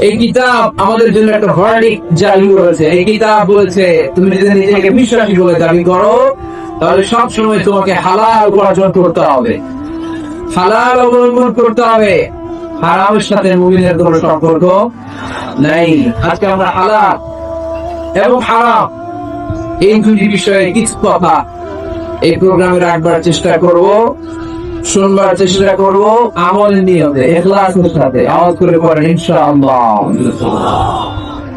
এই কিতাব আমাদের জন্য একটা ভার্ডিক্ট জারি করেছে। এই কিতাব বলেছে তুমি যদি নিজেকে বিশ্বাসী বলে দাবি করো তাহলে সব সময় তোমাকে হালাল উপার্জন করতে হবে, হালাল অবলম্বন করতে হবে, হারামের সাথে মুমিনের কোনো সম্পর্ক নাই। আজকে আমরা হালাল এবং হারাম এই দুটি বিষয়ে কিছু কথা এই প্রোগ্রামে রাখবার চেষ্টা করব, শুনবার চেষ্টা করব, আমল নিয়তে ইখলাসের সাথে। আওয়াজ করে পড়েন ইনশাআল্লাহ।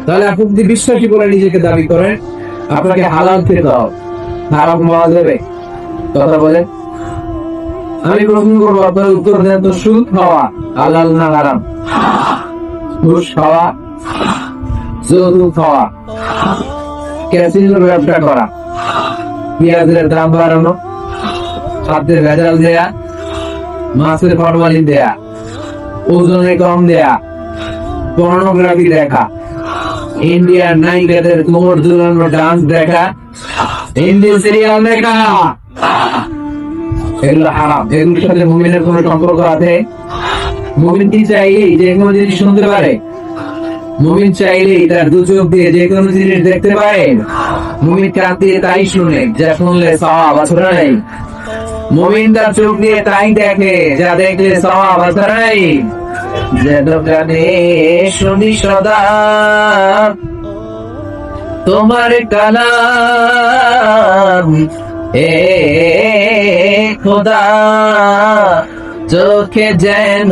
তাহলে আপনি যদি বিশ্বাসী বলে নিজেকে দাবি করেন, আপনাকে হালাল খেতে হবে, হারাম খাওয়া যাবে? কথা বলেন। আমি প্রশ্ন করবো, আপনার উত্তর দেন তো। সুদ খাওয়া হালাল না হারাম? ঘুষ খাওয়া, যৌতুক খাওয়া, ক্যাসিনোর ব্যবসা করা, পেঁয়াজের দাম বাড়ানো, খাদ্যের ভেজাল দেয়া, মাছের ফরমালিন দেয়া, ওজনে কম দেয়া, পর্নোগ্রাফি দেখা, ইন্ডিয়ান নায়িকাদের কোমর ঝুলানো ডান্স দেখা, হিন্দি সিরিয়াল দেখা, এগুলো হারাম। এগুলোর সাথে মুমিনের কোন সম্পর্ক আছে? মুমিন কি চাইলেই যে কোনো জিনিস শুনতে পারে? মুমিন চাইলেই তার দু চোখ দিয়ে যে কোনো জিনিস দেখতে পারে? মুমিন কান দিয়ে তাই শুনে যা শুনলে সওয়াব আছে না নাই? মুমিন তার চোখ দিয়ে তাই দেখে যা দেখলে সওয়াব আছে না নাই? যেন কানে শুনি সদা তোমার কালাম, হে খোদা চোখে যেন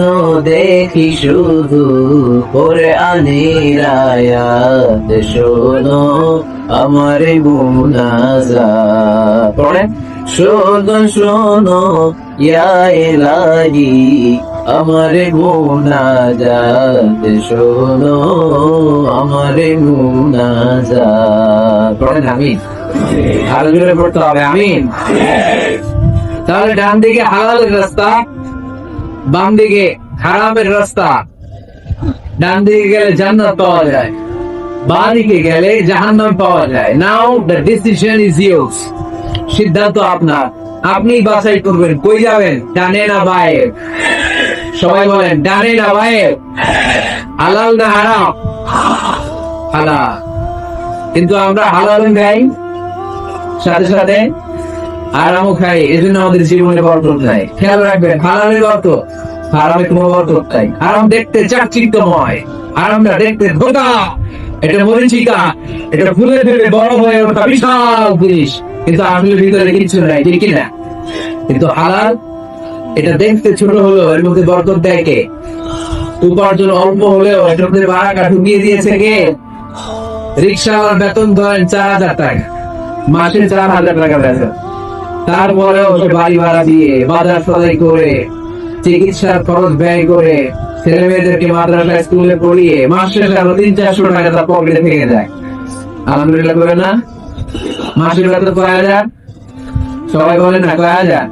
দেখি শুধু কোরআনের আয়াত, শোনো আমার মুনাজাত। পড়েন, শোনো শোনো ইয়া ইলাহি আমার মুনাজাত, শোনো আমার মুনাজাত। পড়েন আমিন। ভালো করে পড়তে হবে আমিন। তাহলে ডান দিকে হালালের রাস্তা, বাম দিকে হারামের রাস্তা। ডান দিকে গেলে জান্নাত পাওয়া যায়, বাম দিকে গেলে জাহান্নাম পাওয়া যায়। নাও দ্য ডিসিশন ইজ ইয়োর্স। সিদ্ধান্ত আপনার, আপনি বাছাই করবেন কই যাবেন, ডানে না বাঁয়ে। সবাই বলেন ডানে না বাঁয়ে, হালাল না হারাম? হালাল। কিন্তু আমরা হালাল খাই, সাথে সাথে হারামও খাই, এজন্য আমাদের জীবনে বরকত নাই। খেয়াল রাখবেন, হালালের বরকত, হারামে কোনো বরকত নাই। হারাম দেখতে চাকচিক্যময়, হারামটা দেখতে ধোঁকা, এটা মরিচিকা, এটা ফুলে ফেলে বড় হয়ে ওঠা বিশাল জিনিস, কিন্তু আসলে ভিতরে কিছু নাই, ঠিক কিনা? কিন্তু হালাল এটা দেখতে ছোট হলেও এর মধ্যে বরকত দেয় কে? উপার্জন অল্প হলেও এর মধ্যে বারাকা ঢুকিয়ে দিয়েছে কে? রিক্সাওয়ালার বেতন ধরেন 4,000 টাকা, মাসে 4,000 টাকা বেতন, তারপরেও সে বাড়ি ভাড়া দিয়ে, বাজার সদাই করে, চিকিৎসার খরচ ব্যয় করে, ছেলে মেয়েদেরকে মাদ্রাসা স্কুলে পড়িয়ে মাস শেষে আরো 300-400 টাকা তার পকেটে থেকে যায়। আলহামদুলিল্লাহ করে না? মাসের বেতন কয় হাজার? সবাই বলে না কয় হাজার?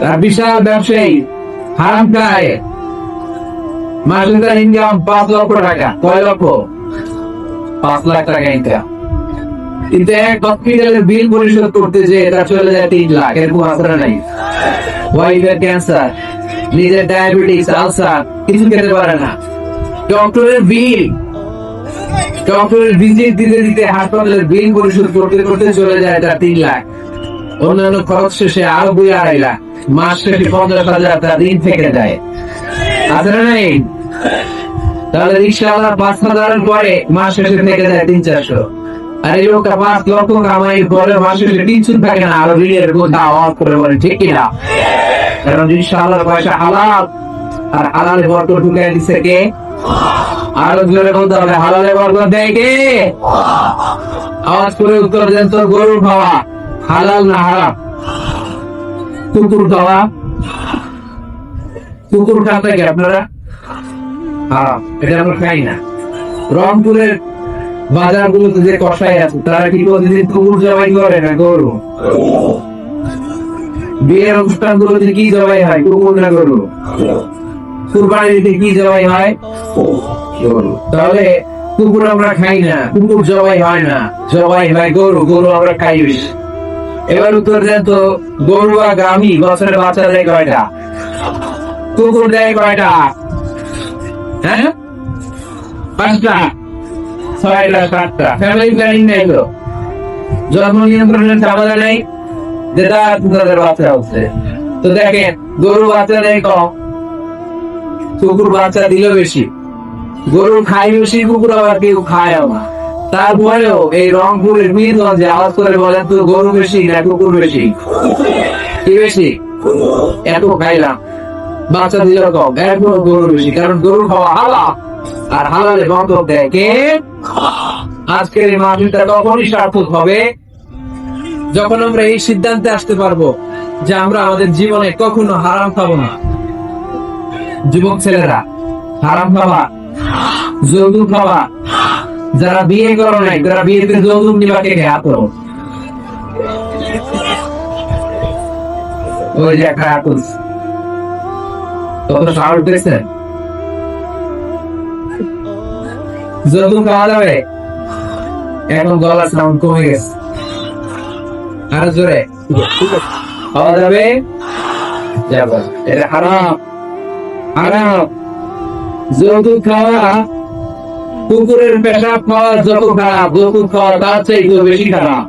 আর বিশাল ব্যবসায়ী হারাম খায়, মাসে তার ইনকাম 5 লক্ষ টাকা। কয় লক্ষ? 5 লাখ টাকা ইনকাম। কিন্তু এক হসপিটালের বিল পরিশোধ করতে যে তার চলে যায় 3 লাখ। এরকম আসরা নাই? ওয়াইফের ক্যান্সার, নিজের ডায়াবেটিস, আলসার, কিছু খেতে পারে না। ডক্টরের বিল, ডক্টরের ভিজিট দিতে দিতে হাসপাতালের বিল পরিশোধ করতে করতে চলে যায় তার 3 লাখ। অন্যান্য খরচ শেষে আরো 2-2.5 লাখ। মাস শেষে 50,000 তার ঋণ থেকে যায়। আসরা নাই? তাহলে রিক্সাওয়ালা 5,000 পরে মাস শেষে থেকে যায় 300-400। আর এই লোকটা 5 লক্ষ কামাই পরে মাসে কিছু থাকে না, আরো ঋণের বোঝা আওয়াজ করে বলে, ঠিক কিনা? কারণ ইনশাআল্লাহ পয়সা হালাল, আর হালালে বরকত ঢুকিয়ে দিচ্ছে কে? আরো জোরে বলতে হবে, হালালে বরকত দেয় কে? আওয়াজ করে উত্তর দেন তো। গরু খাওয়া হালাল না হারাম? কুকুর খাওয়া, কুকুর খান থাকে আপনারা? হারাম, এটা আমরা খাই না। রংপুরের বাজার গুলোতে যে কষাই আছে তারা কি প্রতিদিন কুকুর জবাই করে না গরু? বিয়ের অনুষ্ঠান গুলোতে কি জবাই হয়, কুকুর না গরু? কুরবানিতে কি জবাই হয়? গরু। তাহলে কুকুর আমরা খাই না, কুকুর জবাই হয় না, জবাই হয় গরু, গরু আমরা খাই বেশি। এবার উত্তর দেন তো, গরু আর গাভী বছরে বাচ্চা দেয় কয়টা? কুকুর দেয় কয়টা? হ্যাঁ, 5টা 6টা 7টা ফ্যামিলি প্ল্যানিং নেই তো, জন্ম নিয়ন্ত্রণের ঝামেলা নেই, যেটা তাদের বাচ্চা হচ্ছে। তো দেখেন গরু বাচ্চা দেয় কম, কুকুর বাচ্চা দিল বেশি, গরু খায় বেশি, কুকুর আবার কেউ খায় না। তারপরেও এই রংপুরের মিরগঞ্জে আওয়াজ করে বলেন তো গরু বেশি না কুকুর বেশি? কি বেশি? এত খাইলাম, বাচ্চা দিল কম, এরপর গরু বেশি, কারণ গরু খাওয়া হালাল, আর হালালে বন্ধক দেয় কে? আজকের এই মাহফিলটা তখনই সার্থক হবে যখন আমরা এই সিদ্ধান্তে আসতে পারবো যে আমরা আমাদের জীবনে কখনো হারাম খাবো না। যুবক ছেলেরা, হারাম খাওয়া, যৌতুক খাওয়া, যারা বিয়ে করো নাই, যারা বিয়েতে যৌতুক নিবা কে হাত করো? ওই যে একটা আকুস, কত সাহস দেখছেন? যৌতুক খাওয়া যাবে? এখন গলার সাউন্ড কমে গেছে, আরো জোরে খাওয়া যাবে? যাবে, এটা হারাম, হারাম। যৌতুক খাওয়া, কুকুরের পেশাব খাওয়া যত খারাপ, যৌতুক খাওয়া তার চাইতে বেশি খারাপ,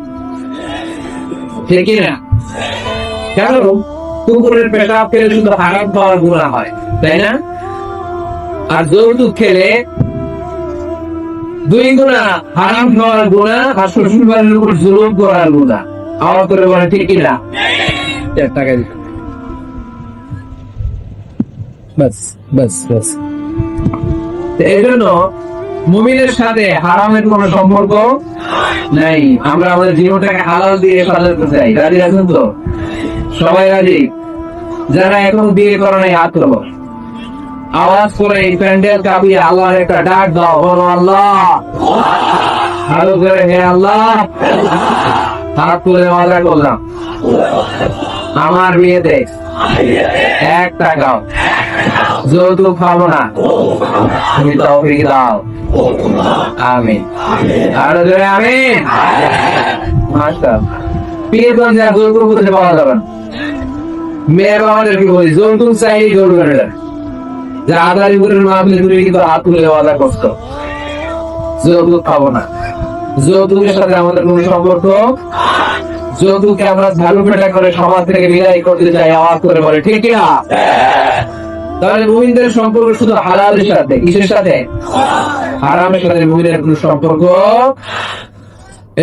ঠিক না? কেন? কুকুরের পেশাব খেলে শুধু হারাম খাওয়ার গুনাহ হয়, তাই না? আর যৌতুক খেলে 2 গুণা, হারাম খাওয়ার গুনাহ আর শ্বশুর বাড়ির উপর জুলুম করার গুনাহ। আমার করে বলে ঠিক না? টাকা দিতে বাস বাস বাস। এই জন্য মুমিনের সাথে হারামের কোন সম্পর্ক নাই। আমরা আমাদের জীবনটাকে হালাল দিয়ে সাজাতে চাই। রাজি আছেন তো? সবাই রাজি? যারা এখন বিয়ে করে নাই হাত তোলো, আওয়াজ করে এই প্যান্ডেল কাঁপিয়ে আল্লাহর একটা ডাক দাও, বলো আল্লাহ, আরো করে হে আল্লাহ। হাত তুলে মজা করলাম, আমার বিয়েতে 1 টাকাও যৌতুক খাবো না, তুমি তৌফিক দাও, আমিন। আরো জোরে আমিন। মাশাআল্লাহ। পীরগঞ্জে যৌতুক কোথায় পাওয়া যাবে না? মেয়ের বাবাদেরকে বলি যৌতুক চাইলেই গরু করে দেয়, যে আদারি করে মাহফিলে তুমি কিন্তু হাত তুলে ওয়াদা করছো যৌতুক খাবো না। যৌতুকের সাথে আমাদের কোন সম্পর্ক? যৌতুককে আমরা ঝাড়ু পেটা করে সমাজ থেকে বিদায় করতে চাই, আওয়াজ করে বলে ঠিক না? তাহলে মুমিনদের সম্পর্ক শুধু হালালের সাথে, কিসের সাথে? হারামের সাথে মুমিনের কোন সম্পর্ক।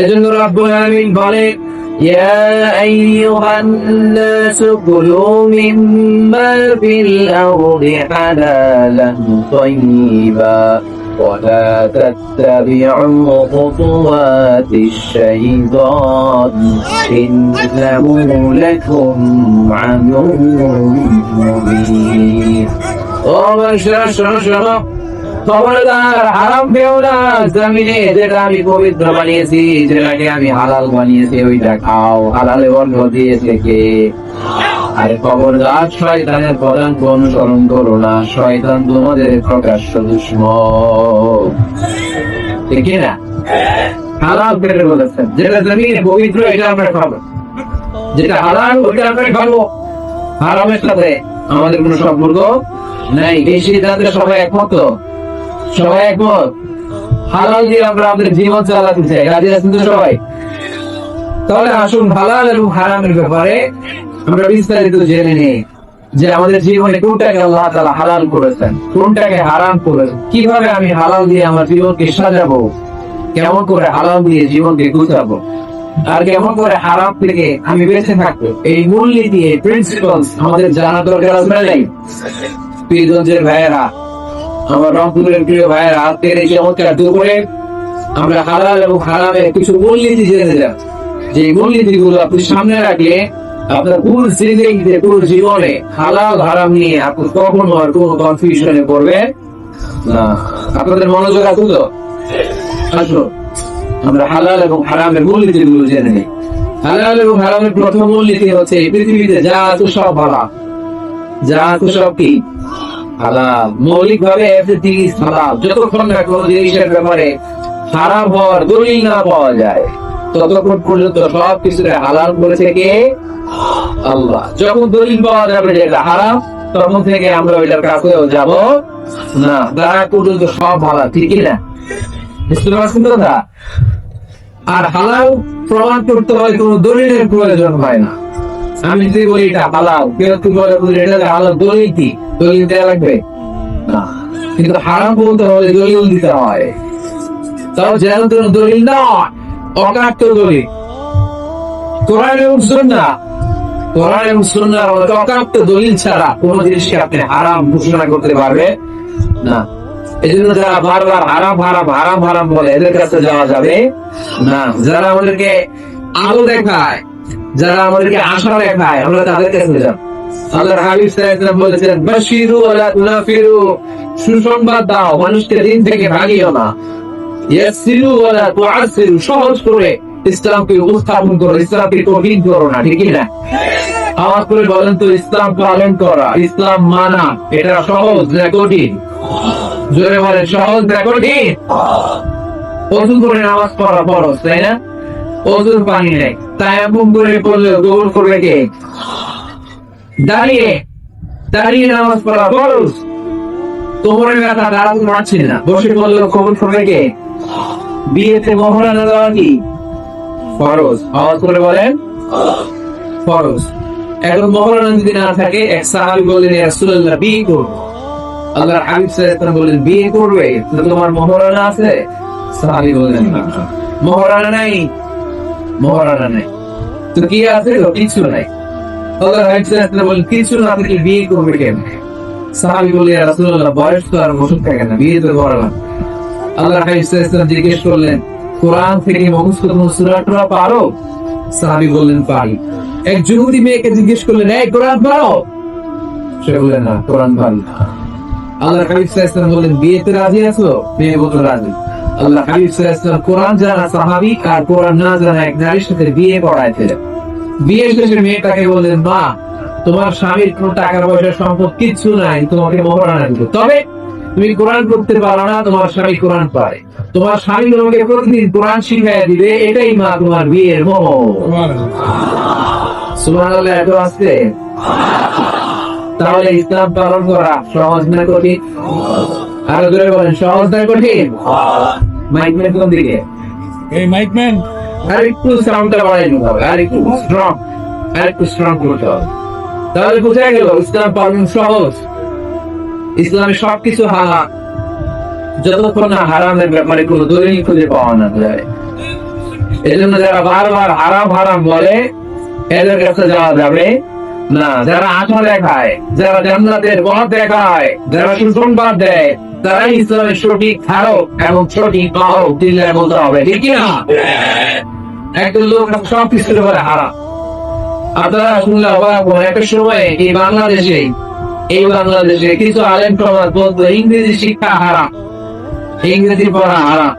এজন্য রব্বুল আলামিন বলে ইয়া আইয়ুহান নাসু কুলু মিম্মা ফিল আরদি হালালান তাইয়্যিবা ولا تتبعوا خطوات الشيطان إنه لكم عدو مبين. খবরদার, হারাম খেও না। জমিনে যেটা আমি পবিত্র বানিয়েছি, যেটাকে আমি হালাল বানিয়েছি, ওইটা খাও। হালালে বন্ধ দিয়েছে কে? আরে খবরদার, শয়তানের পদাঙ্ক অনুসরণ করো না, শয়তান তোমাদের প্রকাশ্য দুশমন, ঠিক না? হালাল পেটে বলেছেন, যেটা জমিনে পবিত্র এটা আমরা খাবো, যেটা হালাল ওইটা আমরা খাবো। হারামের সাথে আমাদের কোনো সম্পর্ক নাই। এই সিদ্ধান্তে সবাই একমত? সবাই একমত? হালাল দিয়ে আমরা আমাদের জীবন চালাতে চাই, রাজি আছেন তো সবাই? তাহলে আসুন হালাল এবং হারামের ব্যাপারে আমরা বিস্তারিত জেনে নিই, যে আমাদের জীবনে কোনটাকে আল্লাহ তাআলা হালাল করেছেন, কোনটাকে হারাম করেছেন, কিভাবে আমি হালাল দিয়ে আমার জীবনকে সাজাবো, কেমন করে হালাল দিয়ে জীবনকে গুছাবো, আর কেমন করে হারাম থেকে আমি বেঁচে থাকবো। এই মূলনীতি, এই প্রিন্সিপালস আমাদের জানা দরকার আছে না? পীরগঞ্জের ভাইয়েরা, আমার রংপুরের প্রিয় ভাইয়েরা, আজকের এই চমৎকার দুপুরে আমরা হালাল এবং হারামের কিছু মূলনীতি জেনে যাব, যে মূলনীতি গুলো আপনি সামনে রাখলে আপনার পুরো জিন্দেগিতে, পুরো জীবনে হালাল হারাম নিয়ে আপনি কখনো আর কোনো কনফিউশনে পড়বেন না। আপনাদের মনোযোগ আছে তো? আসুন আমরা হালাল এবং হারামের মূলনীতি গুলো জেনে নিই। হালাল এবং হারামের প্রথম মূলনীতি হচ্ছে, পৃথিবীতে যা আছে সব হালাল, যা আছে সব কি হালাল। মৌলিক ভাবে এভরিথিং ইজ হালাল। যতক্ষণ না কোনো জিনিসের ব্যাপারে হারাম হওয়ার দলিল না পাওয়া যায়, ততক্ষণ পর্যন্ত সব কিছুকে হালাল করেছে কে? আল্লাহ। যখন দলিল পাওয়া যাবে যে এটা হারাম, তখন থেকে আমরা ওইটার কাছেও যাব না। তারা পর্যন্ত সব হালাল, ঠিক না? বুঝতে পারছেন কথা? আর হালাল প্রমাণ করতে হয় কোনো দলিলের প্রয়োজন হয় না। আমি যদি বলি এটা হালাল, কেউ তুই বলে এটা হালাল, দলিল কি? দলিল দেওয়া লাগবে না। কিন্তু হারাম বলতে হলে দলিল দিতে হয়। তাও যেন কোনো দলিল নয়, অকাট্য দলিল। কোরআন এবং সুন্নাহ, কোরআন এবং সুন্নাহর মধ্যে অকাট্য দলিল ছাড়া কোন জিনিসকে আপনি হারাম ঘোষণা করতে পারবে না। এজন্য যারা বারবার হারাম হারাম হারাম হারাম বলে এদের কাছে যাওয়া যাবে না। যারা আমাদেরকে আলো দেখায়, যারা আমাদেরকে আশা দেখায়, আমরা তাদের কাছে যাব। আল্লাহর হাবিব সাল্লাল্লাহু আলাইহি ওয়াসাল্লাম বলেছেন, বাশিরু ওয়ালা তুনাফিরু, সুসংবাদ দাও, মানুষকে দিন থেকে ভাগিও না। ইয়াসিরু ওয়ালা তুআসিরু, সহজ করে ইসলামকে উপস্থাপন করো, ইসলামকে কঠিন করো না, ঠিক না? আওয়াজ করে বলেন তো, ইসলাম পালন করা, ইসলাম মানা, এটা সহজ না কঠিন? জোরে বলেন, সহজ না কঠিন? ওযু করে নামাজ পড়া ফরজ, তাই না? ওযুর পানি নেই, তায়াম্মুম করে পড়লে গোসল করবে কে? দাঁড়িয়ে দাঁড়িয়ে নামাজ পড়া ফরজ। কোমরের ব্যথা, দাঁড়াতে পারছি না, বসে পড়লে গোসল করবে কে? বিয়েতে মহারানা দেওয়া কি ফরজ? আওয়াজ করে বলেন, ফরজ। এখন মহারানা যদি না থাকে, এক সাহাবী বললেন, ইয়া রাসূলুল্লাহ, বিয়ে করব। আল্লাহর হাবিব সাল্লাল্লাহু আলাইহি ওয়াসাল্লাম বললেন, বিয়ে করবে? তোমার মহারানা আছে? সাহাবী বললেন, না, মহারানা নাই। মহারানা নাই তো কি আছে? তো কিছু নাই। আল্লাহর হাবিব সাল্লাল্লাহু আলাইহি ওয়াসাল্লাম বললেন, কিছু না থাকলে বিয়ে করবে কেন? সাহাবী বললেন, ইয়া রাসূলুল্লাহ, বয়স তো আর বসে থাকে না, বিয়ে তো করা না। আল্লাহর হাবিব সাল্লাল্লাহু আলাইহি ওয়াসাল্লাম জিজ্ঞেস করলেন, কোরআন থেকে মুখস্থ কোন সূরা টুরা পারো? সাহাবী বললেন, পারি। এক যুবতী মেয়েকে জিজ্ঞেস করলেন, এই কোরআন পারো? সে বললেন, না, কোরআন পারি না। আল্লাহর হাবিব সাল্লাল্লাহু আলাইহি ওয়াসাল্লাম বললেন, বিয়েতে রাজি আছো? মেয়ে বলল, রাজি। আল্লাহর হাবিব সাল্লাল্লাহু আলাইহি ওয়াসাল্লাম কোরআন জানা সাহাবী আর কোরআন না জানা এক নারীর সাথে বিয়ে পড়াইছিলেন। বিয়ে শেষে মেয়েটাকে বললেন, মা, তোমার স্বামীর কোনো টাকা পয়সা সম্পদ কিচ্ছু নাই, তোমাকে মহারানা দিব, তবে তুমি কোরআন পড়তে পারো না, তোমার স্বামী কোরআন পারে, তোমার স্বামী তোমাকে প্রতিদিন কোরআন শিখাইয়া দিবে, এটাই মা তোমার বিয়ের মোহ। সুবহানাল্লাহ। এত আসছে। তাহলে ইসলাম পালন করা সহজ না কঠিন? আরো জোরে বলেন, সহজ না কঠিন? মাইকম্যান কোন দিকে? এই মাইকম্যান, আর একটু সাউন্ডটা বাড়াই নিতে হবে, আর একটু স্ট্রং, আর একটু স্ট্রং করতে হবে। তাহলে বুঝা গেল ইসলাম পালন সহজ। ইসলামে সবকিছু হারাম, যতক্ষণ না হারামের ব্যাপারে কোনো দলিল খুঁজে পাওয়া না যায়। এজন্য যারা বারবার হারাম হারাম বলে এদের কাছে যাওয়া যাবে না। যারা আশা দেখায়, যারা জান্নাতের পথ দেখায়, যারা সুসংবাদ দেয়, তারাই ইসলামের সঠিক ধারক এবং সঠিক বাহক দিলে বলতে হবে, ঠিক না? একজন লোক সবকিছুর ব্যাপারে হারাম। আপনারা শুনলে অবাক হবেন, একটা সময় এই বাংলাদেশে কিছু আলেম সমাজ বলতো ইংরেজি শিক্ষা হারাম, ইংরেজি পড়া হারাম,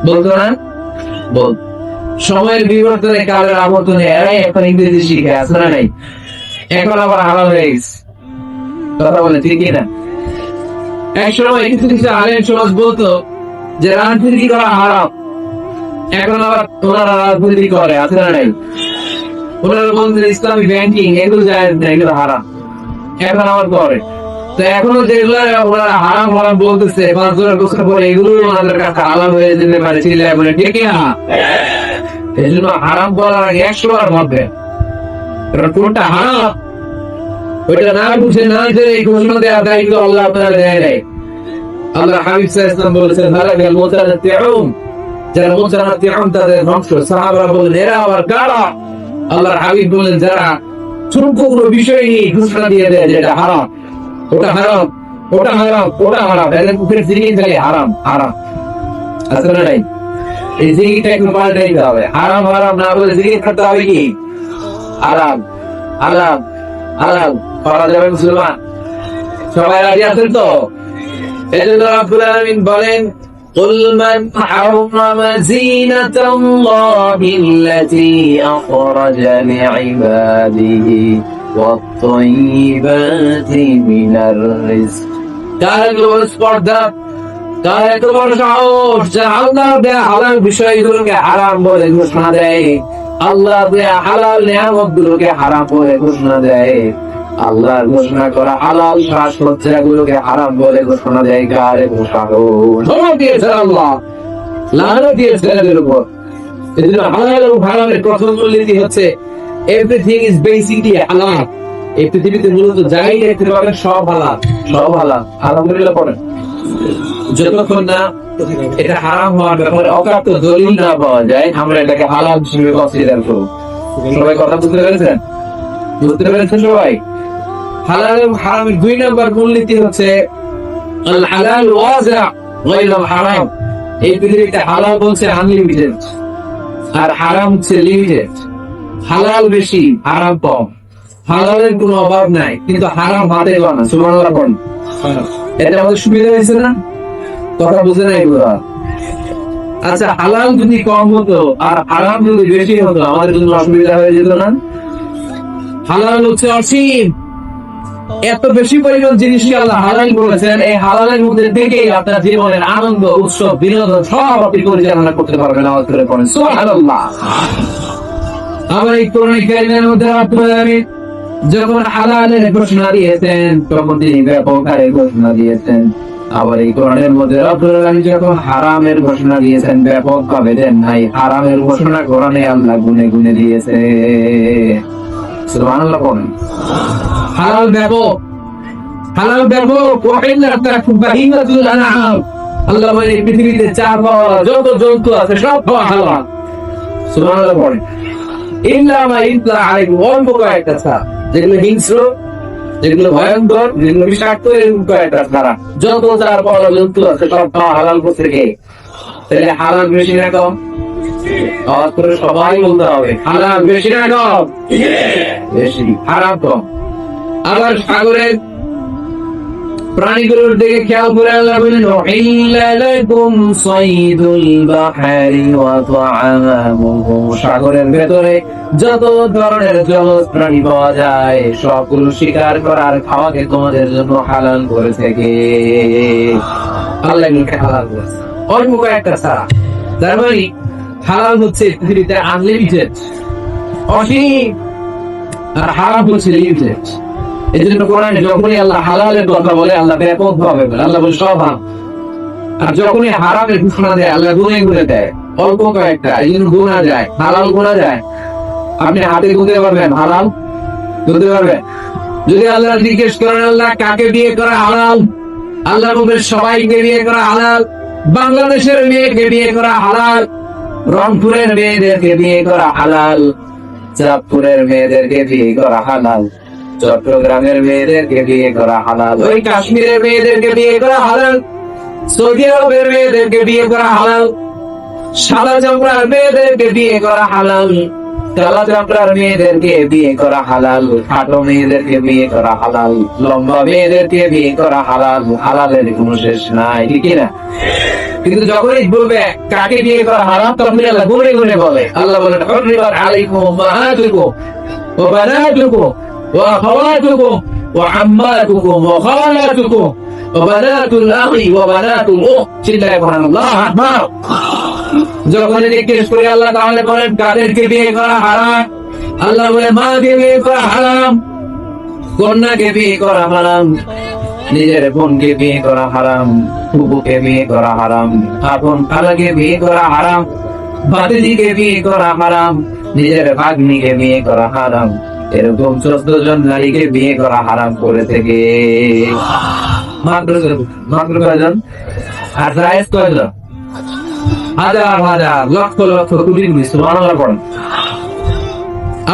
বলতো না? বল। সময়ের বিবর্তনে, কালের আবর্তনে এরাই এখন ইংরেজি শিখে, আছে না নাই? এখন আবার হারাম হয়ে গেছে। কথা বলে, ঠিক না? এক সময় কিছু কিছু আলেম সমাজ বলতো যে রাজনীতি করা হারাম, এখন আবার ওনারা রাজনীতি করে, আছে না নাই? ওনারা বলতেন ইসলামী ব্যাংকিং এগুলো যায় না, এগুলো হারাম, এখন আবার করে। তো এখনো যেগুলো ওনারা হারাম হারাম বলতেছে, 5 বছর পরে এগুলো ওনাদের কাছে হালাল হয়ে যেতে পারে, চিল্লায় বলে, ঠিক না? এই জন্য হারাম বলার আগে 100 বার ভাববেন কোনটা হারাম। ওইটা না বুঝে না যে এই ঘোষণা দেওয়া দায়িত্ব আল্লাহ আপনারা দেয় নাই। আল্লাহ হাবিব সাল্লাল্লাহু আলাইহি ওয়াসাল্লাম বলেছেন, হালাকাল মুতানাত্তিউন, যারা মুতানাত্তিউন তাদের ধ্বংস। সাহাবারা বললেন, এরা আবার কারা? আল্লাহর হাবিব বলেন, যারা ছোট কোনো বিষয় নিয়ে ঘোষণা দিয়ে দেয় যেটা হারাম, ওটা হারাম, ওটা হারাম, ওটা হারাম, এদের মুখের জিনিস থাকে হারাম হারাম, আছে না নাই? এই জিনিসটা একটু পাল্টাই দিতে হবে। হারাম হারাম না বলে জিনিস করতে হবে কি? হারাম হারাম হারাম করা যাবে। মুসলমান সবাই রাজি আছেন তো? এজন্য রাব্বুল আলামিন বলেন, قل من حرم زينة الله التي أخرج لعباده والطيبات من الرزق। কার এগুলো স্পর্ধা, কার এত বড় সাহস যে আল্লাহ দেয়া হালাল বিষয়গুলোকে হারাম বলে ঘোষণা দেয়, আল্লাহ দেয়া হালাল নিয়ামত গুলোকে হারাম বলে ঘোষণা দেয়। আল্লাহর ঘোষণা করা হালাল শ্বাস-প্রশ্বাসগুলোকে হারাম বলে ঘোষণা দেয় কার এবং সাধন ধমক দিয়েছেন আল্লাহ, লানত দিয়েছেন এদের উপর। এজন্য হালাল এবং হারামের প্রথম মূলনীতি হচ্ছে এভরিথিং ইজ বেসিকলি হালাল। এই পৃথিবীতে মূলত যাই দেখতে পাবেন সব হালাল, সব হালাল। আলহামদুলিল্লাহ পড়েন। যতক্ষণ না এটা হারাম হওয়ার ব্যাপারে অকাট্য দলিল না পাওয়া যায়, আমরা এটাকে হালাল হিসেবে কনসিডার করব। সবাই কথা বুঝতে পেরেছেন? বুঝতে পেরেছেন সবাই? হালাল এবং হারামের 2 নম্বর মূলনীতি হচ্ছে আল হালাল ওয়াসিআ গায়রুল হারাম। এই পৃথিবীতে হালাল বলছে আনলিমিটেড, আর হারাম হচ্ছে লিমিটেড। হালাল বেশি, হারাম কম। হালালের কোনো অভাব নাই, কিন্তু হারাম হাতে গোনা। সুবহানাল্লাহ পড়ুন। এটা আমাদের সুবিধা হয়েছে না? কথা বুঝে নাই এগুলো। আচ্ছা, হালাল যদি কম হতো আর হারাম যদি বেশি হতো, আমাদের জন্য অসুবিধা হয়ে যেত না? হালাল হচ্ছে অসীম, এত বেশি পরিমাণ জিনিসকে আল্লাহ হালাল করেছেন। এই হালালের মধ্যে থেকেই আপনার জীবনের আনন্দ, উৎসব, বিনোদন সব আপনি পরিচালনা করতে পারবেন। আওয়াজ করে পড়েন সুবহানাল্লাহ। আবার এই কোরআন কারীমের মধ্যে আপনি যখন হালালের ঘোষণা দিয়েছেন, তখন তিনি ব্যাপক হারে ঘোষণা দিয়েছেন। আবার এই কোরআনের মধ্যে রব্বুল যখন হারামের ঘোষণা দিয়েছেন, ব্যাপক ভাবে দেন নাই। হারামের ঘোষণা কোরআনে আল্লাহ গুনে গুনে দিয়েছে। সুবহানাল্লাহ বলেন। হালাল ব্যাপক, হালাল ব্যাপক। বাহিমাতুল আনআম, আল্লাহ বলেন এই পৃথিবীতে চার পাওয়া যত জন্তু আছে সব খাওয়া হালাল। সুবহানাল্লাহ বলেন। ইল্লা মা ইতলা আলাইকুম, অল্প কয়েকটা ছাড়া, যেগুলো হিংস্র, যেগুলো ভয়ঙ্কর, যেগুলো বিষাক্ত, এরকম কয়েকটা ছাড়া যত চার পাওয়া জন্তু আছে সব খাওয়া হালাল করতে কে? তাহলে হালাল বেশি না কম? আওয়াজ করে সবাই বলতে হবে, হালাল বেশি না কম? বেশি। হারাম কম। আবার সাগরের প্রাণীগুলোর দিকে খেয়াল করে আল্লাহ বলেন, উহিল্লা লাকুম সাইদুল বাহরি ওয়া তা'আমুহু, সাগরের ভেতরে যত ধরনের জলজ প্রাণী পাওয়া যায় সবগুলো শিকার করার খাওয়াকে তোমাদের জন্য হালাল করেছে কে? আল্লাহ এগুলোকে হালাল করেছে, অল্প কয়েকটা ছাড়া। তার মানে হালাল হচ্ছে পৃথিবীতে আনলিমিটেড, অসীম, আর হারাম হচ্ছে লিমিটেড। এই জন্য কোরআনে যখনই আল্লাহ হালালের কথা বলে, আল্লাহ ব্যাপক ভাবে বলে, আল্লাহ বলে সব হারাম। আর যখনই হারামের ঘোষণা দেয়, আল্লাহ গুনে গুনে দেয়, অল্প কয়েকটা। এই জন্য গুণা যায়, হালাল গুণা যায়। আপনি হাতে গুনতে পারবেন হালাল? গুনতে পারবেন? যদি আল্লাহ জিজ্ঞেস করেন আল্লাহ কাকে বিয়ে করা হালাল, আল্লাহ বলবেন সবাইকে বিয়ে করা হালাল। বাংলাদেশের মেয়েকে বিয়ে করা হালাল, রংপুরের মেয়েদেরকে বিয়ে করা হালাল, চাঁদপুরের মেয়েদেরকে বিয়ে করা হালাল, চট্টগ্রামের মেয়েদেরকে বিয়ে করা হালাল, ওই কাশ্মীরের মেয়েদেরকে বিয়ে করা হালাল, সৌদি আরবের মেয়েদেরকে বিয়ে করা হালাল, সাদা চামড়ার মেয়েদেরকে বিয়ে করা হালাল, কালা চামড়ার মেয়েদেরকে বিয়ে করা হালাল, খাটো মেয়েদেরকে বিয়ে করা হালাল, লম্বা মেয়েদেরকে বিয়ে করা হালাল। হালালের কোনো শেষ নাই, ঠিক না? কিন্তু যখনই বলবে কাকে বিয়ে করা হারাম, তখন আল্লাহ গুনে গুনে বলে। আল্লাহ বলেন, হুররিমাত আলাইকুম উম্মাহাতুকুম ওয়া বানাতুকুম ওয়া আখাওয়াতুকুম ওয়া আম্মাতুকুম ওয়া খালাতুকুম ওয়া বানাতুল আখি ওয়া বানাতুল উখত। চিল্লায়ে বলেন আল্লাহু আকবার। যখন জিজ্ঞেস করে আল্লাহ তাআলা বলেন কাদেরকে বিয়ে করা হারাম, আল্লাহ বলে মাকে বিয়ে করা হারাম, কন্যাকে বিয়ে করা হারাম, নিজের বোনকে বিয়ে করা হারাম, ফুফুকে বিয়ে করা হারাম, আপন খালাকে বিয়ে করা হারাম, ভাতিজিকে বিয়ে করা হারাম, নিজের ভাগ্নিকে বিয়ে করা হারাম। এরকম 14 জন নারীকে বিয়ে করা হারাম করে থেকে মাত্র কয়জন? আর জায়েজ কয়জন? হাজার হাজার, লক্ষ লক্ষ, কোটি কোটি। সুবহানাল্লাহ পড়েন।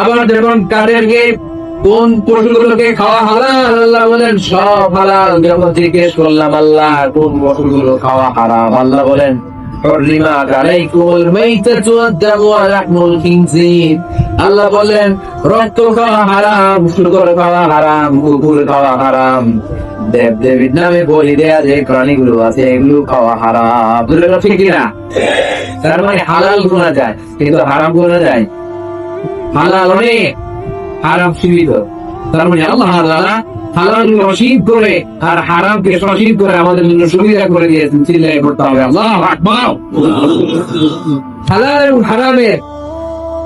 আবার যখন কাদেরকে কোন পশুগুলোকে খাওয়া হালাল, আল্লাহ বলেন সব হালাল। যখন জিজ্ঞেস করলাম আল্লাহ কোন পশুগুলো খাওয়া হারাম, আল্লাহ বলেন হুররিমাত আলাইকুমুল মাইতাতু ওয়াদ-দামু ওয়া লাহমুল খিনজির। আল্লাহ বলেন রক্ত খাওয়া হারাম, শুকর খাওয়া হারাম, কুকুর খাওয়া হারাম, দেব দেবীর নামে বলি দেয়া যে প্রাণীগুলো আছে এগুলো খাওয়া হারাম। দুটো ঠিক না? তার মানে হালাল গুণা যায়, কিন্তু হারাম গুণা যায়। হালাল অনেক, হারাম সীমিত। তার মানে আল্লাহ তাআলা হালাল অসীম করে আর হারামকে সসীম করে আমাদের জন্য সুবিধা করে দিয়েছেন। চিল্লায়ে পড়তে হবে আল্লাহু আকবার। হালাল এবং হারামের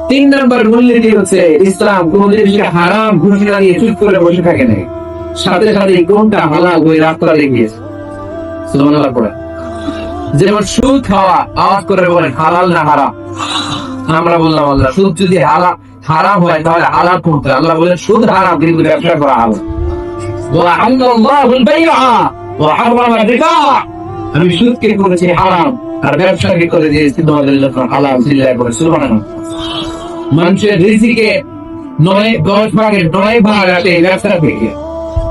তিন নম্বর মূলনীতি হচ্ছে ইসলাম কোন জিনিসকে হারাম ঘোষণা দিয়ে চুপ করে বসে থাকে না, সাথে সাথে কোনটা হালাল ওই রাস্তা দেখিয়েছে। সুবহানাল্লাহ পড়ে। যেমন সুদ খাওয়া, আওয়াজ করে বলেন হালাল না হারাম? আমরা বললাম আল্লাহ সুদ যদি হারাম হয় তাহলে হালাল কোনটা? আল্লাহ বলেন সুদ হারাম কিন্তু ব্যবসা করা হালাল। ওয়া আল্লাহুল বাইআ ওয়া হারামা রিবা, আমি সুদকে করেছি হারাম আর ব্যবসাকে করে দিয়েছি তোমাদের জন্য হালাল। চিল্লায় করে সুবহানাল্লাহ। মানুষের রিজিকে 9-10 ভাগের 9 ভাগ আসে এই ব্যবসা থেকে।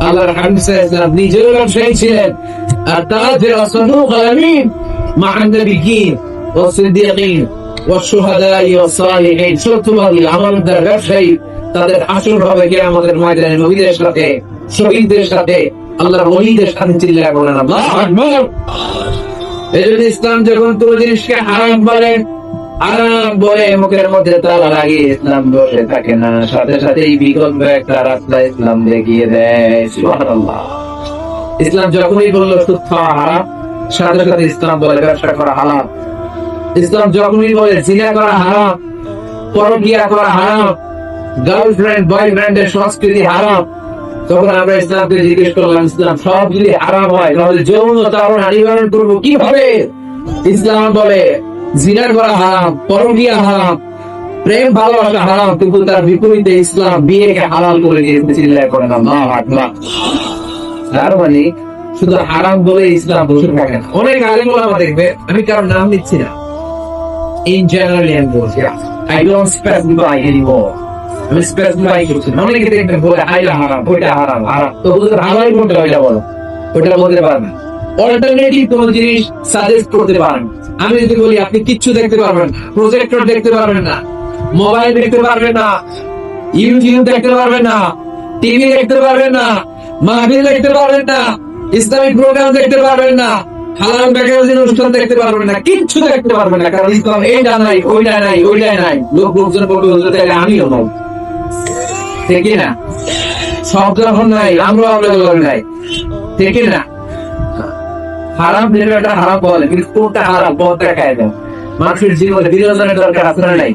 আল্লাহর হাবিব সাল্লাল্লাহু আলাইহি ওয়াসাল্লাম নিজেও ব্যবসায়ী ছিলেন। আর তাজির আসদুক আমিন মা আন-নাবিয়্যিন ওয়াস সিদ্দীকিন ওয়াস শুহাদা'i ওয়াস সালিহিন। সত্যবাদী আমানতদার ব্যবসায়ী তাদের আসর হবে কিয়ামতের ময়দানে নবীদের সাথে, শহীদদের সাথে, আল্লাহর ওলিদের সাথে। চিল্লায় বলেন আল্লাহু আকবার। এজন্য ইসলাম যখন কোন জিনিসকে হারাম বলে, হারাম বলে মুখের মধ্যে তালা লাগিয়ে ইসলাম বসে থাকে না, সাথে সাথে এই বিকল্প একটা রাস্তা ইসলাম দেখিয়ে দেয়। সুবহানাল্লাহ। ইসলাম যখনই বললো সুদ খাওয়া হারাম, সাথে সাথে ইসলাম বলে ব্যবসা করা হারাম। ইসলাম যখনই বলে জিনা করা হারাম, পরকীয়া করা হারাম, গার্লফ্রেন্ড বয়ফ্রেন্ডের সংস্কৃতি হারাম, তখন আমরা ইসলামকে জিজ্ঞেস করলাম ইসলাম সব যদি হারাম হয় তাহলে যৌনতা আমরা নিবারণ করবো কিভাবে? ইসলাম বলে জিনা করা হারাম, পরকীয়া হারাম, প্রেম ভালোবাসা হারাম, কিন্তু তার বিপরীতে ইসলাম বিয়েকে হালাল করে দিয়েছে। চিল্লায় করেন আল্লাহু আকবার। তার মানে শুধু হারাম বলে ইসলাম বসে থাকে না। অনেক আলেম ওলামা দেখবে, আমি কারোর নাম নিচ্ছি না, ইন জেনারেলি আমি বলছি, আই ডোন্ট স্পেসিফাই এনিমোর, আমি স্পেসিফাই করছি না। অনেকে দেখবেন বলে আইলা হারাম, ওইটা হারাম, হারাম তো হুজুর হালাল কোনটা ওইটা বলো, ওইটা বলতে পারবেন। অল্টারনেটিভ কোন জিনিস সাজেস্ট করতে পারেন। আমি যদি বলি আপনি কিচ্ছু দেখতে পারবেন না, প্রজেক্টর দেখতে পারবেন না, মোবাইল দেখতে পারবেন না, ইউটিউব দেখতে পারবেন না, টিভি দেখতে পারবেন না, মাহফিল দেখতে পারবেন না, ইসলামিক প্রোগ্রাম দেখতে পারবেন না, হালাল ম্যাগাজিন অনুষ্ঠান দেখতে পারবেন না, কিচ্ছু দেখতে পারবেন না, কারণ ইসলাম এইটা নাই, ওইটা নাই, ওইটা নাই। লোকজন বলবে তাহলে আমিও নাই, ঠিক না? সব যখন নাই আমরা নাই, ঠিক না? হারাম একটা হারাম বলে, কিন্তু কোনটা হারাম পথ দেখায় দেয়। মানুষের জীবনে বিনোদনের দরকার আপনার নাই।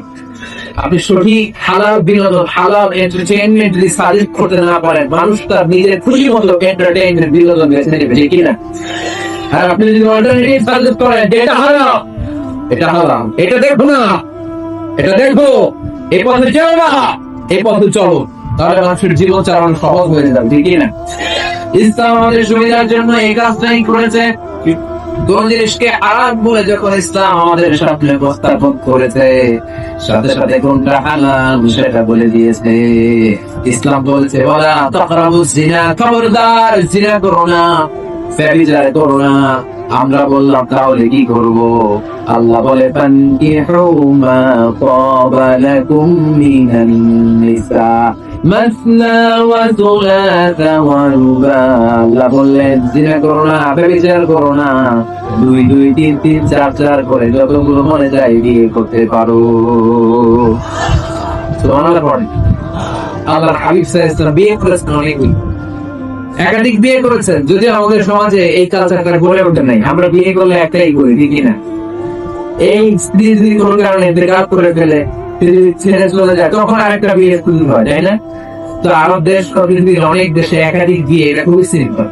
আপনি সঠিক হালাল বিনোদন, হালাল এন্টারটেইনমেন্ট যদি সাজেস্ট করতে না পারেন, মানুষ তার নিজের খুশি মতো এন্টারটেইনমেন্ট বিনোদন বেছে নেবে, ঠিক না? আর আপনি যদি অল্টারনেটিভ সাজেস্ট করেন এটা হারাম, এটা হারাম, এটা দেখো না, এটা দেখো, এই পথে চলো না, এই পথে চলো, তাহলে মানুষের জীবন চালানো সহজ হয়ে যাবে, ঠিক না? ইসলাম আমাদের সুবিধার জন্য এই কাজটাই করেছে। কোন জিনিসকে হারাম বলে যখন ইসলাম আমাদের সামনে উপস্থাপন করেছে, সাথে সাথে কোনটা হালাল সেটা বলে দিয়েছে। ইসলাম বলছে ওয়ালা তাকরাবুজ জিনা, খবরদার জিনা করো না, ব্যভিচার করো না। আমরা বললাম তাহলে কি করব? আল্লাহ বলে ফানকিহু মা তাবা লাকুম মিনান নিসা মাসনা ওয়া সুলাসা ওয়া রুবা। আল্লাহ বললেন জিনা করো না, ব্যভিচার করো না, 2, 2, 3, 3, 4, 4 করে যতগুলো মনে যায় বিয়ে করতে পারো। সুবহানাল্লাহ। আল্লাহর হাবিব সাল্লাল্লাহু আলাইহি ওয়াসাল্লাম বিয়ে করেছেন অনেকগুলো, একাধিক বিয়ে করেছেন। যদি আমাদের সমাজে এই কালচারটা গড়ে ওঠে নাই, আমরা বিয়ে করলে একটাই করি, ঠিক না? এই স্ত্রী যদি কোনো কারণে ব্রেকআপ করে ফেলে, ছেড়ে চলে যায়, তখন আরেকটা বিয়ে শুরু হয়, তাই না? তো আরব দেশ, পৃথিবীর অনেক দেশে একাধিক বিয়ে, এটা খুবই সিম্পল।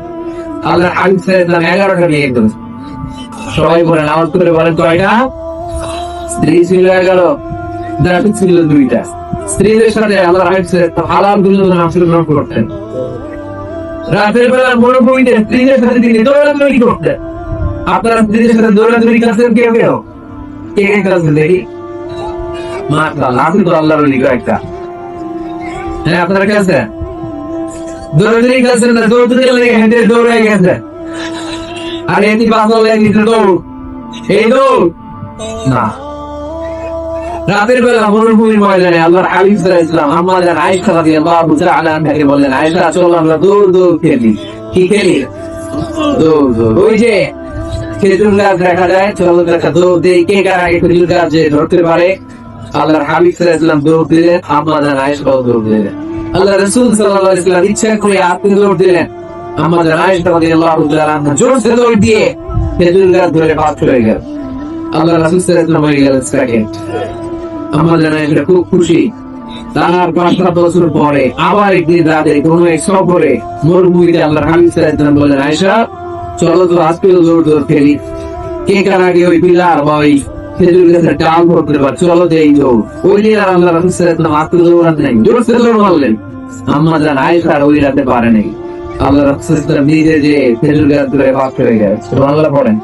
আল্লাহর হাবিব সাল্লাল্লাহু আলাইহি ওয়াসাল্লাম 11টা বিয়ে করেছেন। সবাই বলেন, আওয়াজ করে বলেন কয়টা? স্ত্রী ছিল 11, দাসী ছিল 2টা। স্ত্রীদের সাথে আল্লাহর হাবিব সাল্লাল্লাহু আলাইহি ওয়াসাল্লাম হালাল দুনিয়ার অংশগ্রহণ করতেন। রাতের বেলা মরুভূমিতে স্ত্রীদের সাথে তিনি দৌড়াদৌড়ি করতেন। আপনারা স্ত্রীদের সাথে দৌড়াদৌড়ি করতেন কেউ কেউ? কে কে করতেন দেখি? মাশাআল্লাহ, আপনি তো আল্লাহর ওলি একটা। হ্যাঁ, আপনারা কাছে দৌড়াদৌড়ি করছেন না? দৌড়াদৌড়ি লেগে হেঁটে দৌড়াই গেছে। আর এটি বাসল লেগে দৌড়, এই দৌড় না। রাতের বেলা মরুভূমির ময়দানে আল্লাহর হাবিব সাল্লাল্লাহু আলাইহি ওয়াসাল্লাম আম্মা জান আয়েশা রাদিয়াল্লাহু তাআলা আনহাকে বললেন, আয়েশা চলো আমরা দৌড় দৌড় খেলি। কি খেলি? দৌড় দৌড়। ওই যে খেজুর গাছ দেখা যায়, চলো দেখা দৌড় দেই, কে কার আগে খেজুর গাছ যে ধরতে পারে। আল্লাহর হাবিব সাল্লাল্লাহু আলাইহি ওয়াসাল্লাম দৌড় দিলেন, আম্মা জান আয়েশা দৌড় দিলেন। আল্লাহ রাসূল সাল্লাল্লাহু আলাইহি ওয়াসাল্লাম ইচ্ছা করে আপনি দৌড় দিলেন, আম্মা জান আয়েশা রাদিয়াল্লাহু তাআলা আনহা জোরসে দৌড় দিয়ে খেজুর গাছ ধরে পার হয়ে গেল। আল্লাহ রাসূল সাল্লাল্লাহু আলাইহি ওয়াসাল্লাম হয়ে গেলেন সেকেন্ড। আম্মা জান আয়েশা খুব খুশি। তার 5-7 বছর পরে আবার একদিন রাতে কোন এক সফরে মরুভূমিতে আল্লাহর হাবিব সাল্লাল্লাহু আলাইহি ওয়াসাল্লাম বলেন, আয়েশা চলো তো আজকে জোর জোর খেলি, কে কার আগে ওই পিলার বা ওই খেজুর গাছের ডাল ধরতে পারে, চলো দেই দৌড়। ওই দিন আর আল্লাহ রাসূল সাল্লাল্লাহু আলাইহি ওয়াসাল্লাম আজকে দৌড়ান নাই, জোরসে দৌড় মারলেন। আম্মা জান আয়েশা ওই রাতে পারে নাই। আল্লাহ রাসূল সাল্লাল্লাহু আলাইহি ওয়াসাল্লাম নিজে যে খেজুর গাছ ধরে পাক হয়ে গেছে, সুবহানাল্লাহ পড়েন।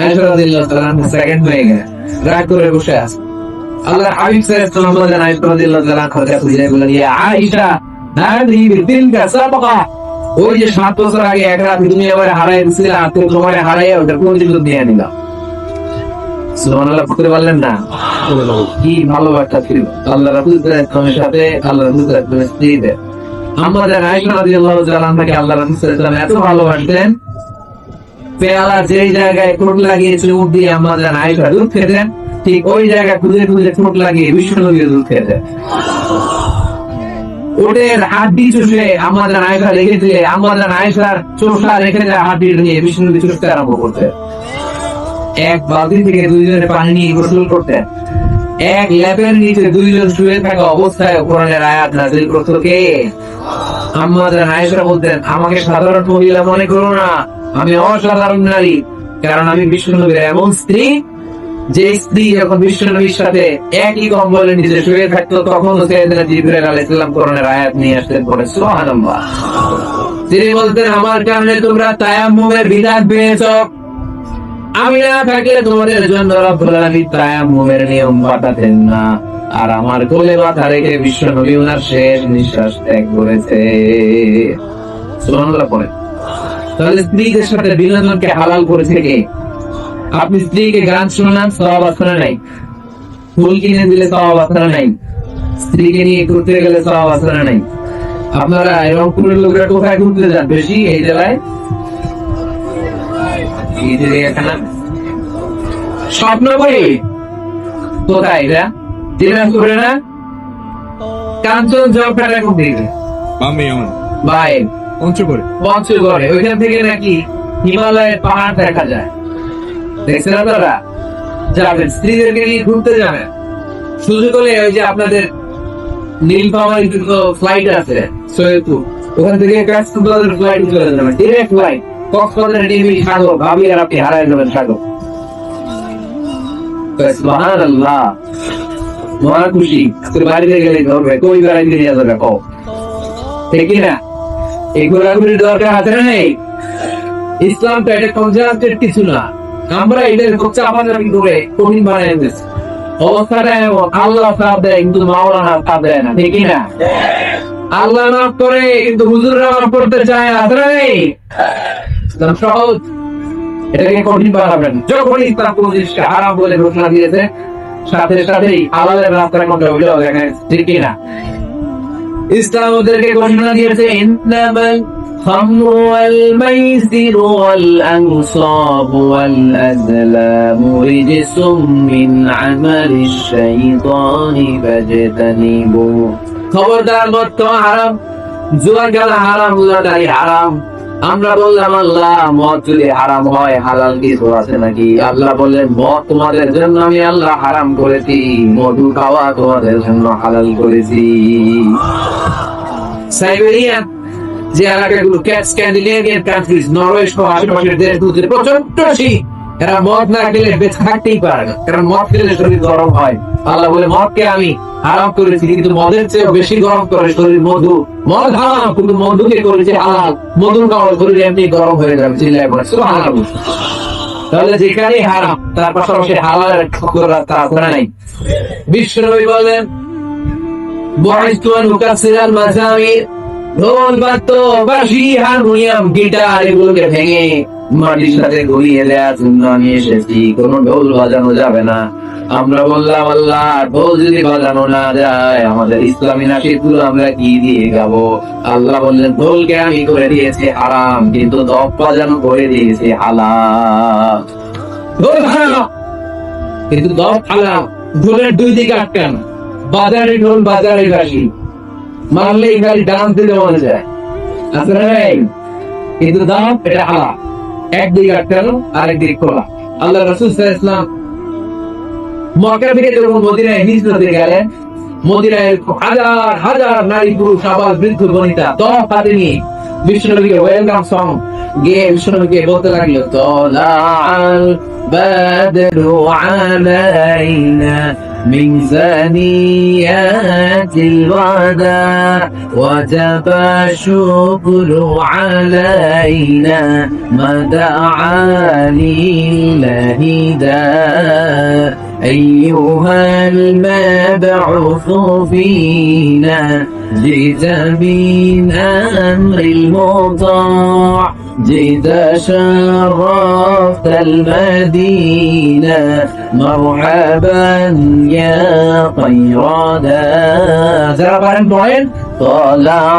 আয়েশা রাদিয়াল্লাহু তাআলা সেকেন্ড হয়ে গেছে, রাগ করে বসে আছে। আল্লাহর হাবিব সাল্লাল্লাহু আলাইহি ওয়াসাল্লাম আয়েশা রাদিয়াল্লাহু তাআলা কাছে বুঝিয়ে বললেন, ইয়া আয়েশা হাদিহি বিতিলকা সাবাকা, ওই যে 7 বছর আগে এক রাত তুমি আমারে হারাইছিলা, তো তোমারে হারাইয়া ওটা প্রতিশোধ নিয়ে নিলাম। সুবহানাল্লাহ পড়তে পারলেন না? কি ভালোবাসা ছিল আল্লাহ রাসূল সাল্লাল্লাহু আলাইহি ওয়াসাল্লামের সাথে, আল্লাহ রাসূল সাল্লাল্লাহু আলাইহি ওয়াসাল্লামের স্ত্রীদের। আম্মা জান আয়েশা রাদিয়াল্লাহু তাআলা আনহাকে আল্লাহ রাসূল সাল্লাল্লাহু আলাইহি ওয়াসাল্লাম এত ভালোবাসতেন, পেয়ালা যেই জায়গায় ঠোঁট লাগিয়েছিল উঠ দিয়ে আম্মা জান আয়েশা দুধ খেতেন, ঠিক ওই জায়গা খুঁজে খুঁজে ঠোঁট লাগিয়ে বিশ্বনবী দুধ খেতেন। ওটের হাড্ডি চুষে আম্মা জান আয়েশা রেখে দিলে আম্মা জান আয়েশার চোষা রেখে দেওয়া হাড্ডি নিয়ে বিশ্বনবী চুষতে আরম্ভ করতেন। এক বালতি থেকে 2 জনে পানি নিয়ে গোসল করতেন। এক ল্যাপের নিচে 2 জন শুয়ে থাকা অবস্থায় কোরআনের আয়াত নাযিল করতো কে? আম্মা জান আয়েশা বলতেন, আমাকে সাধারণ মহিলা মনে করো না, আমি অসাধারণ নারী, কারণ আমি বিশ্বনবীর এমন স্ত্রী যে স্ত্রী যখন বিশ্বনবীর সাথে একই কম্বলের নিচে শুয়ে থাকতো তখন সাইয়েদনা জিবরাইল আলাইহিস সালাম কোরআনের আয়াত নিয়ে আসতেন, পড়ে সুবহানাল্লাহ। তিনি বলতেন, আমার কারণে তোমরা তায়াম্মুমের বিধান পেয়েছো, আমি না থাকলে তোমাদের জন্য রব্বুল আলামিন তায়াম্মুমের নিয়ম পাঠাতেন না। আর আমার কোলে মাথা রেখে বিশ্বনবী ওনার শেষ নিঃশ্বাস ত্যাগ করেছে। সুবহানাল্লাহ পড়ে। তাহলে স্ত্রীদের সাথে বিনোদনকে হালাল করেছে কে? আপনি স্ত্রীকে গান শোনান, সওয়াব আছে না নাই? ফুল কিনে দিলে সওয়াব আছে না নাই? স্ত্রীকে নিয়ে ঘুরতে গেলে সওয়াব আছে না নাই? আপনারা রংপুরের লোকেরা কোথায় ঘুরতে যান বেশি এই জেলায়? স্বপ্নপুরী কোথায় এটা? দিনাজপুরে না? কাঞ্চন জলপাইগুড়ি কোন দিকে? ভাই পঞ্চগড়ে, ওইখান থেকে নাকি হিমালয়ের পাহাড় দেখা যায়। দেখছেন আপনারা? যাবেন, স্ত্রীদেরকে নিয়ে ঘুরতে যাবেন, সুযোগ হলে ওই যে আপনাদের নীলফামারী ফ্লাইট আছে সৈয়দপুর, ওখান থেকে কক্সবাজার ফ্লাইট চলে যাবেন, ডিরেক্ট ফ্লাইট কক্সবাজার নেমে সাগর, ভাবি আর আপনি হারাই যাবেন সাগর। সুবহানাল্লাহ, মহা খুশি। বাড়িতে গেলে ধরবে, কই বেড়াইতে নিয়ে যাবে কও, ঠিক না? এই ঘোরাঘুরির দরকার আছে না নেই? ইসলাম তো এটা কনজাস্টেড কিছু না, আমরা এটা চাপাচাপি করে কঠিন বানিয়ে দিচ্ছি। অবস্থাটা এমন, আল্লাহ সাথ দেয় কিন্তু মাওলানা সাথ দেয় না, ঠিক না? আল্লাহ মাফ করে কিন্তু হুজুররা মাফ করতে চায় না, আছে না নেই? ইসলাম সহজ, এটাকে কঠিন বানাবেন। যখন ইসলাম কোন জিনিসকে হারাম বলে ঘোষণা দিয়েছে, সাথে সাথেই হালালের রাস্তার মধ্যে হইলেও দেখেন, ঠিক না? ইসলাম ওদেরকে ঘোষণা দিয়েছে, ইন্নামাল খামরু ওয়াল মাইসিরু ওয়াল আনসাবু ওয়াল আজলামু রিজসুম মিন আমালিশ শাইতানি ফাজতানিবু। খবরদার, মদ হারাম, জুয়া খেলা হারাম, উজাটাই হারাম। আমরা বললাম, আল্লাহ মদ যদি হারাম হয় হালাল কিছু আছে নাকি? আল্লাহ বললেন, মদ তোমাদের জন্য আমি আল্লাহ হারাম করেছি, মধু খাওয়া তোমাদের জন্য হালাল করেছি। সাইবেরিয়ান যে এলাকাগুলো, স্ক্যান্ডিনেভিয়ান কান্ট্রিজ, নরওয়ে সহ আশেপাশের দেশগুলোতে প্রচন্ড শীত, এরা মদ না খেলে বেঁচে থাকতেই পারে না, কারণ মদ খেলে শরীর গরম হয়। আল্লাহ বলে, মদকে আমি হারাম করেছি, কিন্তু মদের চেয়ে বেশি গরম করে শরীর মধু। মদ হারাম কিন্তু মধুকে করেছে হালাল, মধু খাওয়ার শরীর এমনি গরম হয়ে যাবে। চিল্লায় পড়ে সুবহানাল্লাহ। তাহলে যেখানে হারাম তার পাশাপাশি হালালের রাস্তা আছে না নাই? বিশ্বনবী বলেন, বুইসতু আন উকাসসিরাল মাযামির, ঢোল বাদ্য বাঁশি হারমোনিয়াম গিটার এগুলোকে ভেঙে মাটির সাথে গলিয়ে দেওয়ার জন্য আমি এসেছি, কোনো ঢোল বাজানো যাবে না। আমরা বললাম, আল্লাহ ঢোল যদি বাজানো না যায় আমাদের ইসলামী নাশিদগুলো আমরা কি দিয়ে গাবো? আল্লাহ বললেন, ঢোলকে আমি করে দিয়েছি হারাম, কিন্তু দপ বাজানো করে দিয়েছি হালাল। ঢোল হারাম কিন্তু দপ হালাল। ঢোলের 2 দিকে আটকান, বাজারে ঢোল বাজারে বাঁশি, মারলেই খালি ডান্স দিতে মনে যায়, আছে না নাই? কিন্তু দপ এটা হালাল, 1 দিকে আটকানো আরেক দিকে খোলা। আল্লাহ রাসূল সাল্লাল্লাহু আলাইহি ওয়াসাল্লাম মক্কা থেকে যখন মদিনায় হিজরতে গেলেন, মদিনায় হাজার হাজার নারী পুরুষ আবার বৃদ্ধ বনিতা তওয়াফ হাতে নিয়ে বিশ্বনবীকে ওয়েলকাম সং গেয়ে বিশ্বনবীকে বলতে লাগলো, তলাআল বাদরু আলাইনা من ثنيات الوداع وجب الشكر علينا ما دعا لله داع أيها المبعوث فينا جئت من أمر المطاع جئت شرفت المدينة مرحبا يا خير داع طلع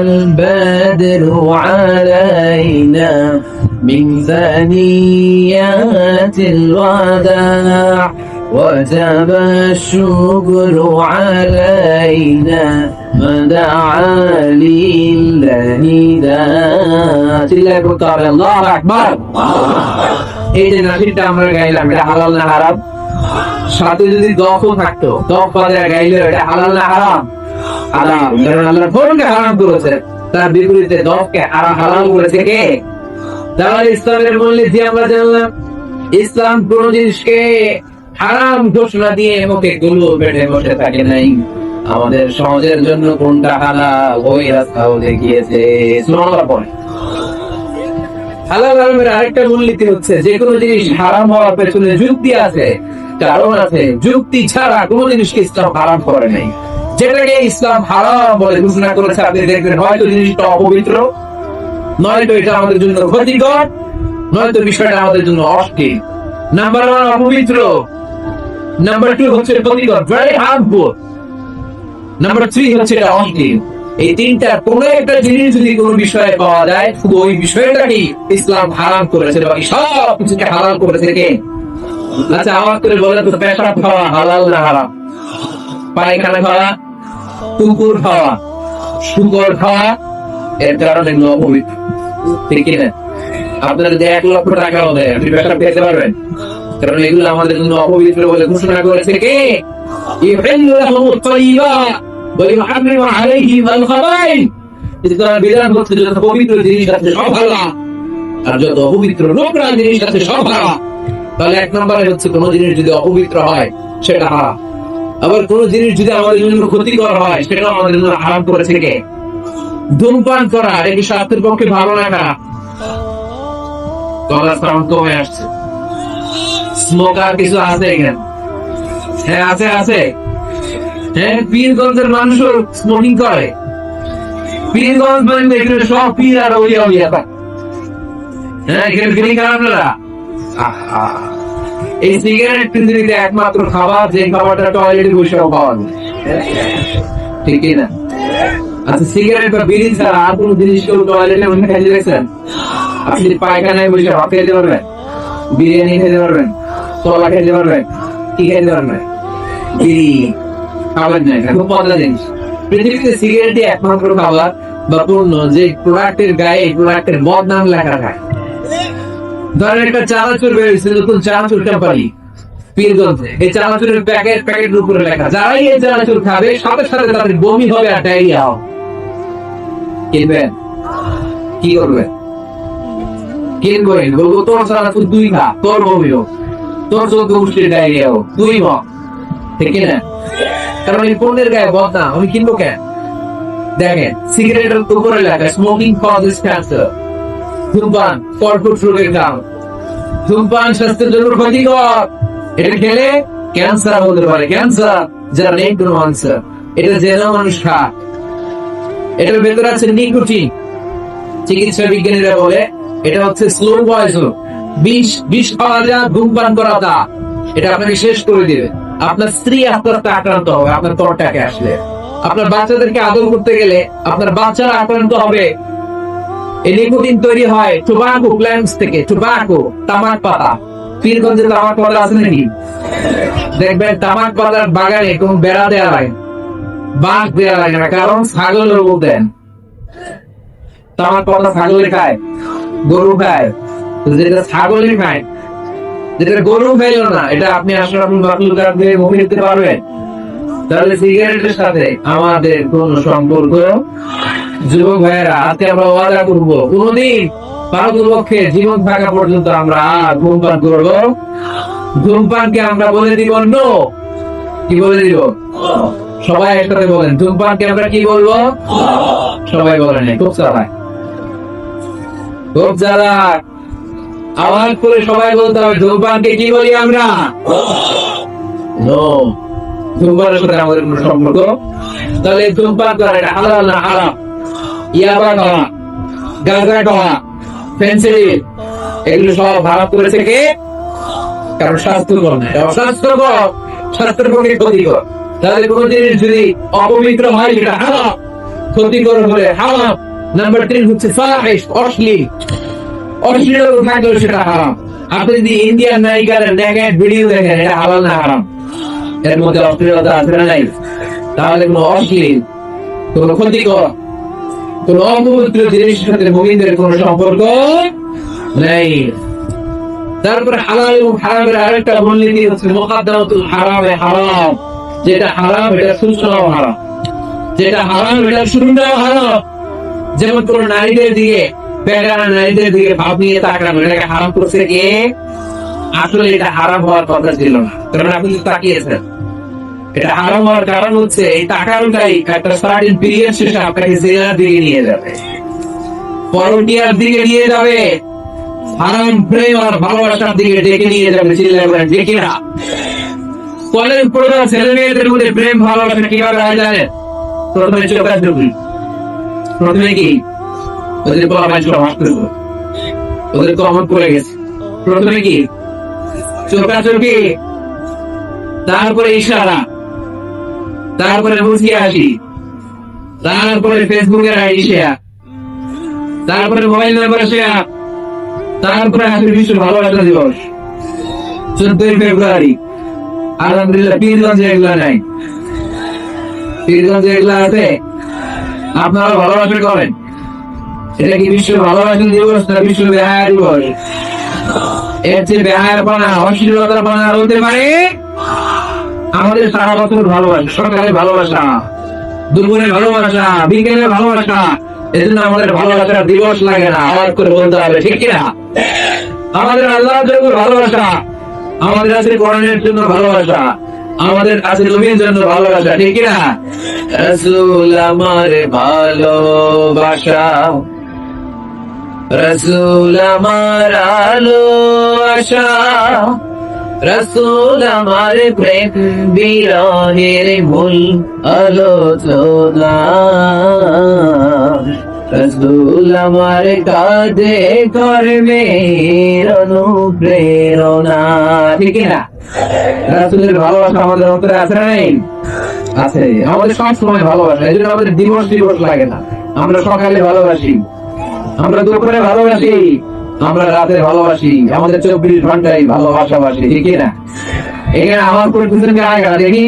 البدر علينا من ثنيات الوداع وجب الشكر علينا ما دعا لله داع الله أكبر এই যে নাসিরটা আমরা গাইলাম, এটা হালাল না হারাম? সাথে যদি দফও থাকতো, দফ বাজায় গাইলে এটা হালাল না হারাম? হারাম। কারণ আল্লাহ ফোনকে হারাম করেছে, তার বিপরীতে দফকে হালাল করেছে কে? তাহলে ইসলামের মূলনীতি আমরা জানলাম। ইসলাম কোন জিনিসকে হারাম ঘোষণা দিয়ে মুখে গুলো বেড়ে বসে থাকে নাই। আমাদের সমাজের জন্য কোনটা হালাল ওই রাস্তাও দেখিয়েছে। সুবহানাল্লাহ পড়ে। হালাল হারামের আরেকটা মূলনীতি হচ্ছে, যে কোনো জিনিস হারাম হওয়ার পেছনে যুক্তি আছে, কারণ আছে। যুক্তি ছাড়া কোনো জিনিসকে ইসলাম হারাম করে নাই। যেটাকে ইসলাম হারাম বলে ঘোষণা করেছে, আপনি দেখবেন হয়তো জিনিসটা অপবিত্র, নয়তো এটা আমাদের জন্য ক্ষতিকর, নয়তো বিষয়টা আমাদের জন্য অশ্লীল। নাম্বার 1 অপবিত্র, নাম্বার 2 হচ্ছে ক্ষতিকর, ভেরি হার্মফুল, নাম্বার 3 হচ্ছে এটা অশ্লীল। এই তিনটা কোন একটা জিনিস যদি কোন বিষয়ে পাওয়া যায়, শুধু ওই বিষয়টাকে ইসলাম হারাম করেছে, বাকি সব কিছুকে হালাল করেছে কে? আচ্ছা আওয়াজ করে বলে তো, পেশাব খাওয়া হালাল না হারাম? পায়খানা খাওয়া, কুকুর খাওয়া, শুকর খাওয়া, এর কারণে এগুলো অপবিত্র, ঠিক কিনা? আপনার যে 1 লক্ষ টাকা হবে, আপনি পেশাব খেতে পারবেন? কারণ এগুলো আমাদের জন্য অপবিত্র বলে ঘোষণা করেছে কে? ইউহিল্লু লাহুমুত তাইয়্যিবাত ওয়া ইউহাররিমু আলাইহিম আল খাবাইথ। ইসলাম বিধান করছে যত পবিত্র জিনিস আছে সব হালাল, আর যত অপবিত্র নোংরা জিনিস আছে সব হারাম। তাহলে 1 নম্বরে হচ্ছে কোন জিনিস যদি অপবিত্র হয় সেটা হারাম, আবার কোন জিনিস যদি আমাদের জন্য ক্ষতিকর হয় সেটা আমাদের জন্য হারাম করেছে কে? ধূমপান করা এটা কি স্বাস্থ্যের পক্ষে ভালো না খারাপ? গলার সাউন্ড কমে আসছে। স্মোকার কিছু আছে এখানে? হ্যাঁ আছে আছে। হ্যাঁ, পীরগঞ্জের মানুষও স্মোকিং করে। পীরগঞ্জ মানে এখানে সব পীর আর ওই হ্যাঁ, এখানে ফিলিং খারাপ না। এই সিগারেট পৃথিবীতে একমাত্র খাবার যে খাবারটা টয়লেটে বসেও পাওয়া যায়, ঠিক না? আচ্ছা, সিগারেট বা বিড়ি ছাড়া আর কোন জিনিস কেউ টয়লেটে বসে খেয়ে দেখছেন? আপনি পায়খানায় বসে ভাত খেতে পারবেন, বিরিয়ানি খেতে পারবেন, তলা খেতে পারবেন, কি খেতে পারবেন? বিড়ি খাবেন না, খুব মজার জিনিস। পৃথিবীতে সিগারেটই একমাত্র খাবার বা পণ্য যে প্রোডাক্টের গায়ে প্রোডাক্টের বদনাম লেখা থাকে। ধরেন একটা চানাচুর বেরিয়েছে, নতুন চানাচুর কোম্পানি পীরগঞ্জে, এই চানাচুরের প্যাকেটের উপরে লেখা, যারাই এই চানাচুর খাবে সাথে সাথে তাদের বমি হবে আর ডায়রিয়া হবে। কিনবেন? কি করবেন? কিনবেন, বলবো তোর চানাচুর তুই খা, তোর বমি হোক, তোর চোখ গোষ্ঠীর ডায়রিয়া হোক, তুই হ, ঠিক না? কারণ এই পণ্যের গায়ে বদনাম, আমি কিনবো কেন? দেখেন সিগারেটের উপরে লেখা স্মোকিং কজেস ক্যান্সার, ধূমপান কর্কট রোগের কারণ, ধূমপান স্বাস্থ্যের জন্য ক্ষতিকর, এটা খেলে ক্যান্সার হতে পারে, ক্যান্সার যারা নেই কোনো আনসার, এটা জেনে মানুষ খায়। এটার ভেতরে আছে নিকোটিন, চিকিৎসা বিজ্ঞানীরা বলে এটা হচ্ছে স্লো পয়জন, বিষ খাওয়া যায়, ধূমপান করা তা এটা আপনাকে শেষ করে দিবে। আপনার স্ত্রী আপনার আক্রান্ত হবে আপনার ত্বকটাকে আসলে, আপনার বাচ্চাদেরকে আদর করতে গেলে আপনার বাচ্চারা আক্রান্ত হবে। এই নিকোটিন তৈরি হয় টোবাকো প্ল্যান্টস থেকে, টোবাকো তামাক পাতা। পীরগঞ্জে তামাক পাতা আছে নাকি? দেখবেন তামাক পাতার বাগানে কোনো বেড়া দেওয়া লাগে, বাঁশ দেওয়া লাগে না, কারণ ছাগলের রোগ দেন। তামাক পাতা ছাগলে খায়, গরু খায়, যেটা ছাগলে খায় যেটা গরু খাইলো না, এটা আপনি আশরাফুল মাখলুকাত দিয়ে মুখে দিতে পারবেন? তাহলে সিগারেটের সাথে আমাদের কোন সম্পর্ক? যুবক ভাইয়েরা, আজকে আমরা ওয়াদা করবো কোনদিন পারতপক্ষে জীবন থাকা পর্যন্ত আমরা আর ধূমপান করবো। ধূমপানকে আমরা বলে দিব নো। কি বলে দিব? সবাই একসাথে বলেন, ধূমপানকে আমরা কি বলবো? সবাই বলেন, খুব চালাক, খুব চালাক। আওয়াজ করে সবাই বলতে হবে, ধূমপানকে কি বলি আমরা? নো। ধূমপানের সাথে আমাদের কোনো সম্পর্ক? তাহলে ধূমপান করা এটা হালাল না হারাম? ইয়াবা খাওয়া, গাঁজা খাওয়া, ফেন্সিডিল, এগুলো সব হারাম করেছে কে? কারণ স্বাস্থ্যকর না, স্বাস্থ্যকর, স্বাস্থ্যের পক্ষে ক্ষতিকর। তাহলে কোন জিনিস যদি অপবিত্র হয় সেটা হারাম, ক্ষতিকর হলে হারাম। নাম্বার 3 হচ্ছে ফাহিশ, অশ্লীল, অশ্লীল থাকলে সেটা হারাম। আপনি যদি ইন্ডিয়ান নায়িকার নেগেট ভিডিও দেখেন, এটা হালাল না হারাম? এর মধ্যে অশ্লীলতা আছে না নাই? তাহলে কোন অশ্লীল, কোন ক্ষতিকর, কোন অপবিত্র জিনিসের সাথে মুমিনদের কোন সম্পর্ক নেই। তারপরে হালাল এবং হারামের আরেকটা মূলনীতি হচ্ছে মুকাদ্দামাতুল হারামে হারাম। যেটা হারাম এটা সুন্নাহ হারাম, যেটা হারাম এটা সুন্নাহ হারাম। যেমন কোন নারীদের দিকে, বেগানা নারীদের দিকে ভাব নিয়ে তাকানো, এটাকে হারাম করছে কে? আসলে এটা হারাম হওয়ার কথা ছিল না, কারণ আপনি তাকিয়েছেন। এটা হারাম হওয়ার কারণ হচ্ছে এই তাকানোটাই একটা সার্টেন পিরিয়ড শেষে আপনাকে জিনার দিকে নিয়ে যাবে, পরকীয়ার দিকে নিয়ে যাবে, হারাম প্রেম আর ভালোবাসার দিকে ডেকে নিয়ে যাবে। চিল্লায় বলেন ডেকে না। কলেজ পড়া ছেলে মেয়েদের মধ্যে প্রেম ভালোবাসা কিভাবে হয় জানেন? প্রথমে চোখাচোখি, প্রথমে কি ওদের পরামর্শ মাত্র, ওদের কমন পড়ে গেছে। প্রথমে কি চোখাচোখি, তারপরে ইশারা, তারপরে মুচকি হাসি, তারপরে ফেসবুকের আইডি শেয়ার, তারপরে মোবাইল নাম্বার শেয়ার, তারপরে হাসির বিশ্ব ভালোবাসা দিবস 14 ফেব্রুয়ারি। আলহামদুলিল্লাহ পীরগঞ্জে এগুলা নাই, পীরগঞ্জে এগুলা আছে। আপনারা ভালোবাসা করেন, এটা কি বিশ্ব ভালোবাসা দিবস না বিশ্ব বেহায়া দিবস? এর চেয়ে বেহায়ার পানা, অশ্লীলতার পানা বলতে পারে? আমাদের সারা বছর ভালোবাসা, সকালে ভালোবাসা, দুপুরে ভালোবাসা, বিকেলে ভালোবাসা, এজন্য আমাদের ভালোবাসার দিবস লাগে না। আওয়াজ করে বলতে হবে, ঠিক কিনা? আমাদের আল্লাহর জন্য ভালোবাসা, আমাদের আছে কোরআনের জন্য ভালোবাসা, আমাদের আছে নবীর জন্য ভালোবাসা, ঠিক কিনা? রাসূল আমার ভালোবাসা, রাসূল আমার আলো আশা, রাসূল আমার প্রেম বিরহের মূল আলোচনা, রাসূল আমার কাঁধে কর্মের অনুপ্রেরণা, ঠিক না? রাসূলের ভালোবাসা আমাদের অন্তরে আছে না নাই? আছে। আমাদের সব সময় ভালোবাসা, এই জন্য আমাদের দিবস দিবস লাগে না। আমরা সকালে ভালোবাসি, আমরা দুপুরে ভালোবাসি, আমরা রাতে ভালোবাসি, আমাদের 24 ঘন্টায় ভালোবাসাবাসি, ঠিক না? এখানে আমার করে দুজনকে আগে দেখি,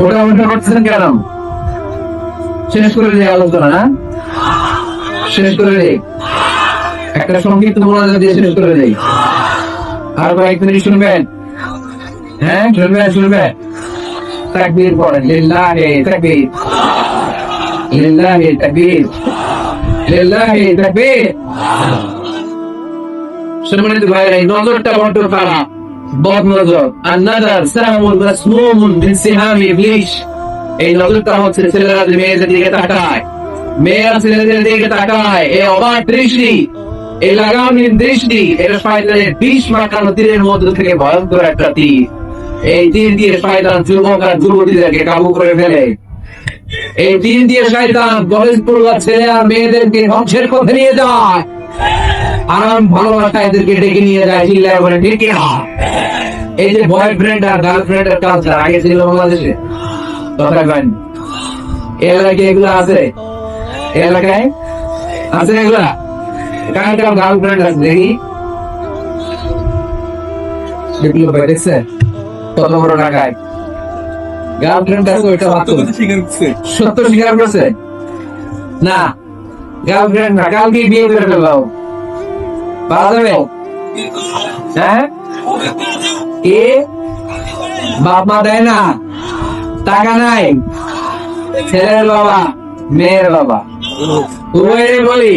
ওটা ওটা করতেছেন কেন? শেষ করে দিয়ে আলোচনা, না শেষ করে দেই, একটা সংক্ষিপ্ত মোনাজাত দিয়ে শেষ করে দেই। আর কয়েক মিনিট শুনবেন? হ্যাঁ শুনবেন, শুনবেন। তাকবীর পড়েন, লিল্লাহি তাকবীর, লিল্লাহি তাকবীর, লিল্লাহি তাকবীর। সম্মানিত ভাইরা, এই নজরটা বড় খারাপ, বদ নজর। আর নাজার সামুল মাসমুমুন মিন সিহামি ইবলিস। এই নজরটা হচ্ছে ছেলেরা যে মেয়েদের দিকে তাকায়, মেয়েরা ছেলেদের দিকে তাকায়, এই অবাক দৃষ্টি, এই লাগামহীন দৃষ্টি, এটা শয়তানের বিষ মাখানো তীরের মধ্যে থেকে ভয়ঙ্কর একটা তীর। এই তীর দিয়ে শয়তান যুবক আর যুবতীদেরকে কাবু করে ফেলে। এই তীর দিয়ে শয়তান বয়স পড়ুয়া ছেলে আর মেয়েদেরকে ধ্বংসের পথে নিয়ে যায়, আরাম ভালোবাসা এদেরকে ডেকে নিয়ে যায়। চিল্লায় বলে ঠিক না? এই যে বয়ফ্রেন্ড আর গার্লফ্রেন্ড এর কালচার আগে ছিল বাংলাদেশে, কথা কন, এলাকায় এগুলো আছে? এলাকায় আছে এগুলা? কার কার গার্লফ্রেন্ড আছে দেখি? বিপ্লব ভাই দেখছে কত বড় টাকায় গার্লফ্রেন্ড আছে? ওইটা সত্য স্বীকার করছে না? গার্লফ্রেন্ড না, কালকে বিয়ে করে ফেললাম, পাওয়া যাবে? হ্যাঁ, কে বাপ মা দেয় না, টাকা নাই, ছেলের বাবা মেয়ের বাবা উভয়ের বলি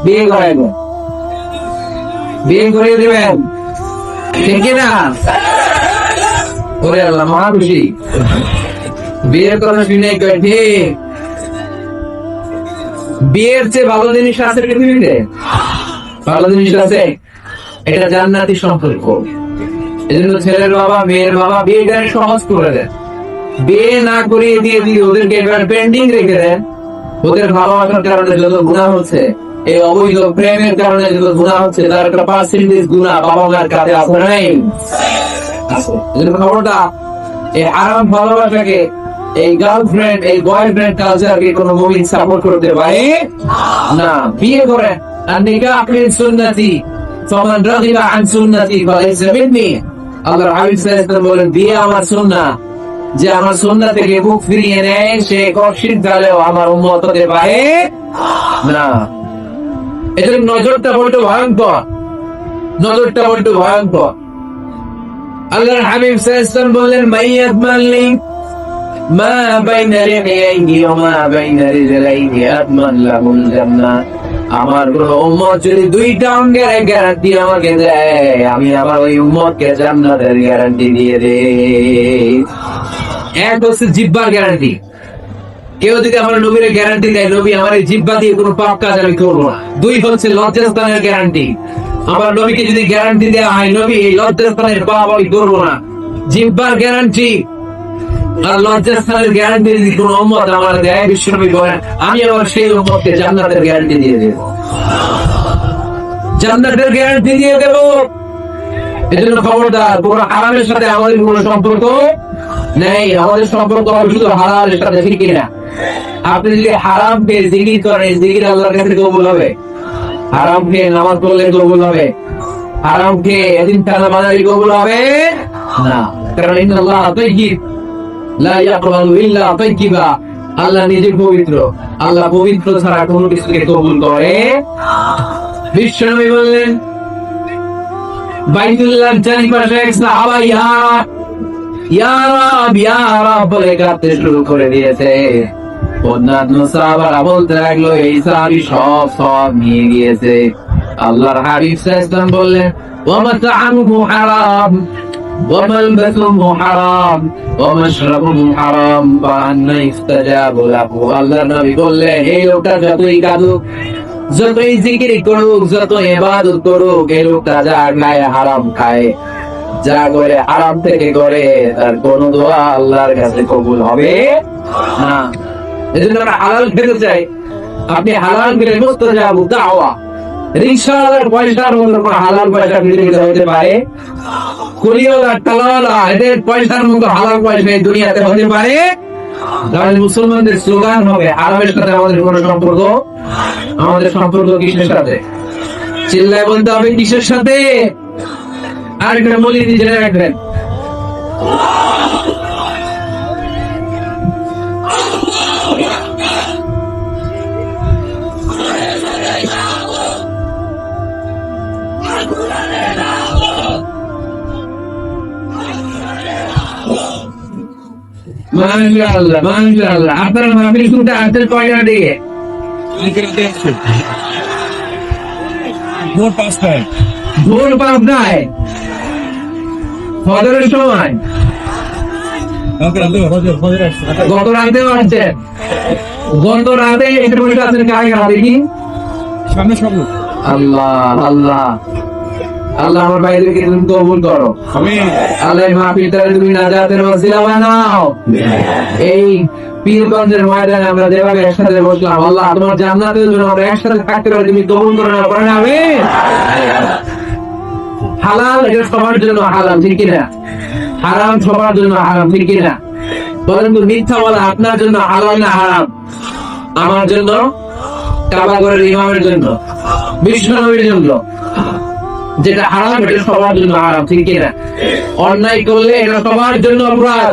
বিয়ে করাইবেন, বিয়ে করিয়ে দিবেন, ঠিক না? ওরে আল্লাহ মহা খুশি, বিয়ের কথা শুনে ঠিক। বিয়ের চেয়ে ভালো জিনিস আছে পৃথিবীতে? ভালো জিনিস আছে? এটা জান্নাতি সম্পর্ক। এজন্য ছেলের বাবা মেয়ের বাবা বিয়েটা সহজ করে দেন, বিয়ে না করিয়ে দিয়ে ওদেরকে এবার পেন্ডিং রেখে দেন। ওদের ভালোবাসার কারণে যত গুনাহ হচ্ছে, এই অবৈধ প্রেমের কারণে যত গুনাহ হচ্ছে, তার একটা পার্সেন্টেজ গুনাহ বাবা মার কাছে আছে নাই? খবরটা, এই আরাম ভালোবাসাকে, এই গার্লফ্রেন্ড এই বয়ফ্রেন্ড কালচারকে কোন মুমিন সাপোর্ট করতে পারে না। বিয়ে করে আর নিকাহ ফিল সুন্নতি ফামান রাগিবা আন সুন্নতি ফালাইসা মিন্নি। আল্লাহর হাবিব সাল্লাল্লাহু আলাইহি ওয়াসাল্লাম বলেন, বিয়ে আমার সুন্নাহ, যে আমার সুন্নাহ থেকে মুখ ফিরিয়ে নেয় সে কশিদ গালেও আমার উম্মত হতে পারে না। এর নজরটা বড় ভয়ঙ্কর, নজরটা বড় ভয়ঙ্কর। আল্লাহর হাবিব সাল্লাল্লাহু আলাইহি ওয়াসাল্লাম বললেন, মাইয়াত মানলি মা বাইনা লিহিয়াইহি ওয়া মা বাইনা রিজলাইহি আতমান লাহুল জান্নাহ। আমার কোন উম্মত যদি দুইটা অঙ্গের গ্যারান্টি আমাকে দেয়, আমি আমার ওই উম্মতকে জান্নাতের গ্যারান্টি দিয়ে দেই। এক হচ্ছে জিহ্বার গ্যারান্টি, কেউ যদি আমার নবীর গ্যারান্টি দেয় নবী আমার এই জিহ্বা দিয়ে কোনো পাপ কাজ আমি করবো না। দুই হচ্ছে লজ্জাস্থানের গ্যারান্টি, আমার নবীকে যদি গ্যারান্টি দেওয়া হয় নবী এই লজ্জাস্থানের পাপ আমি করবো না। জিহ্বার গ্যারান্টি আর লজ্জাস্থানের গ্যারান্টি যদি কোন উম্মত আমার দেয়, বিশ্বনবী বলেন আমি আমার সেই উম্মতকে জান্নাতের গ্যারান্টি দিয়ে দেব, জান্নাতের গ্যারান্টি দিয়ে দেব। এজন্য খবরদার, কোন হারামের সাথে আমাদের কোন সম্পর্ক নেই। আমাদের সম্পর্ক হবে শুধু হালালের সাথে, ঠিক না? আপনি যদি হারামকে জিকির করেন, জিকির আল্লাহর কাছে কবুল হবে? হারামকে নামাজ পড়লে কবুল হবে? হারামকে এদিন তালা বানালি কবুল হবে না। কারণ ইন্নাল্লাহ তাইয়্যিব লা ইয়াকবালু ইল্লা তাইয়্যিবা। আল্লাহ নিজে পবিত্র, আল্লাহ পবিত্র ছাড়া কোনো কিছুকে কবুল করে। বিশ্বনবী বললেন, বাইতুল্লাহর চারিপাশে এক সাহাবা ইয়া রাব বলে কাঁদতে শুরু করে দিয়েছে। অন্যান্য সাহাবারা বলতে লাগলো, এই সাহাবী সব নিয়ে গিয়েছে। আল্লাহর হাবিব সাল্লাল্লাহু আলাইহি ওয়াসাল্লাম বললেন, ওয়া মাতআমুহু হারাম ওয়া মালবাসুহু হারাম ওয়া মাশরাবুহু হারাম ফাআন্না ইস্তাজাবু লাহু। আল্লাহর নবী বললেন, এই লোকটা যতই কাঁদুক, যতই জিকির করুক, যত ইবাদত করুক, এই লোকটা যা খায় হারাম খায়, যা করে হারাম থেকে করে, তার কোন দোয়া আল্লাহর কাছে কবুল হবে না। এজন্য আমরা হালাল খেতে চাই। আপনি হালাল খেলে মুস্তাজাবু দাওয়া। রিকশাওয়ালার পয়সার মতো হালাল পয়সা পৃথিবীতে হতে পারে? কুলিওয়ালা টালাওয়ালা এদের পয়সার মতো হালাল পয়সা এই দুনিয়াতে হতে পারে? তাহলে মুসলমানদের স্লোগান হবে, হারামের সাথে আমাদের কোনো সম্পর্ক। আমাদের সম্পর্ক কিসের সাথে? চিল্লায় বলতে হবে, কিসের সাথে? আরেকটা বলি, জেনে রাখবেন, মাশাআল্লাহ মাশাআল্লাহ। আপনার মাহফিল শুনতে আসতে কয়টার দিকে? ভোর 5টায়। ভোর 5টায় ফজরের সময়? গত রাতেও আসছেন? গত রাতে এটা বসে আছেন কাকে দেখি? সামনে সব। আল্লাহ আল্লাহ আল্লাহ আমার ভাইদেরকে তুমি কবুল করো। আল্লাহ মাহফিলটা তুমি নাজাতের ওসিলা বানাও। এই পীরগঞ্জের ময়দানে আমরা যেভাবে একসাথে বসলাম, আল্লাহ তোমার জান্নাতের জন্য আমরা একসাথে থাকতে পারি, তুমি কবুল করে নাও, করেন আমিন। হালাল এটা সবার জন্য হালাল, ঠিক কিনা? হারাম সবার জন্য হারাম, ঠিক কিনা? বলেন তো, মিথ্যা বলা আপনার জন্য হালাল না হারাম? আমার জন্য, কাবাগরের ইমামের জন্য, বিশ্বনবীর জন্য যেটা হারাম এটা সবার জন্য হারাম, ঠিক কিনা? অন্যায় করলে এটা সবার জন্য অপরাধ।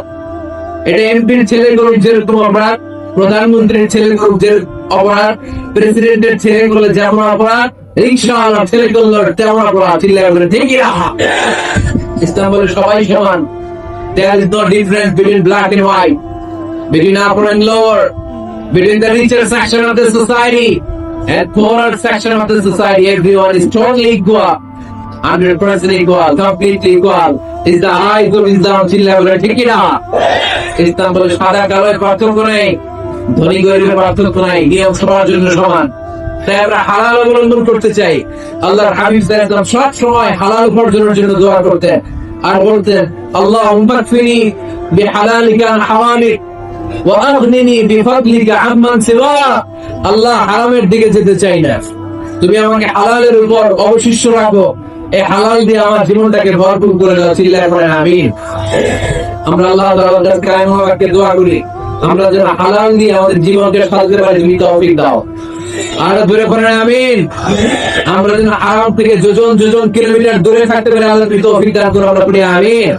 এটা এমপির ছেলে করুক যেরকম অপরাধ, প্রধানমন্ত্রীর ছেলে করুক যে অপরাধ, প্রেসিডেন্টের ছেলে করলে যেমন অপরাধ, রিকশাওয়ালা, ছেলেগুলোর তেমন করা চিল্লায় বলে ঠিকই না। ইসলাম বলে সবাই সমান। There is no difference between black and white, between upper and lower, between the richer section of the society and poorer section of the society. Everyone is totally equal, 100% equal, completely equal. Is the high good Islam চিল্লায় বলে ঠিকই না। ইসলাম বলে সাদা কালোর পার্থক্য নেই, ধনী গরিবের পার্থক্য নাই, নিয়ম সবার জন্য সমান। তাই আমরা হালাল অবলম্বন করতে চাই। আল্লাহর হাবিব সাল্লাল্লাহু সব সময় হালাল উপার্জনের জন্য দোয়া করতেন আর বলতেন, আল্লাহুম্মা কফিনি বিহালালিকা আন হারামিক ওয়া আগনিনি বিফadলিকা আম্মান সিওয়া। আল্লাহ, হারামের দিকে যেতে চাই না, তুমি আমাকে হালালের উপর অবশিষ্ট রাখো, এই হালাল দিয়ে আমার জীবনটাকে ভরপুর করে দাও। চিল্লায় পড়েন আমিন। আমরা আল্লাহ তাআলার কাছে কায়েম হওয়াকে দোয়া করি, আমরা যেন হালাল দিয়ে আমাদের জীবনকে সাজাতে পারি, তুমি তৌফিক দাও। আর দূরে পড়েন আমিন। আমরা যেন হারাম থেকে যোজন যোজন কিলোমিটার দূরে থাকতে পারি, আল্লাহ তুমি তৌফিক দান করো। আমরা পড়ি আমিন।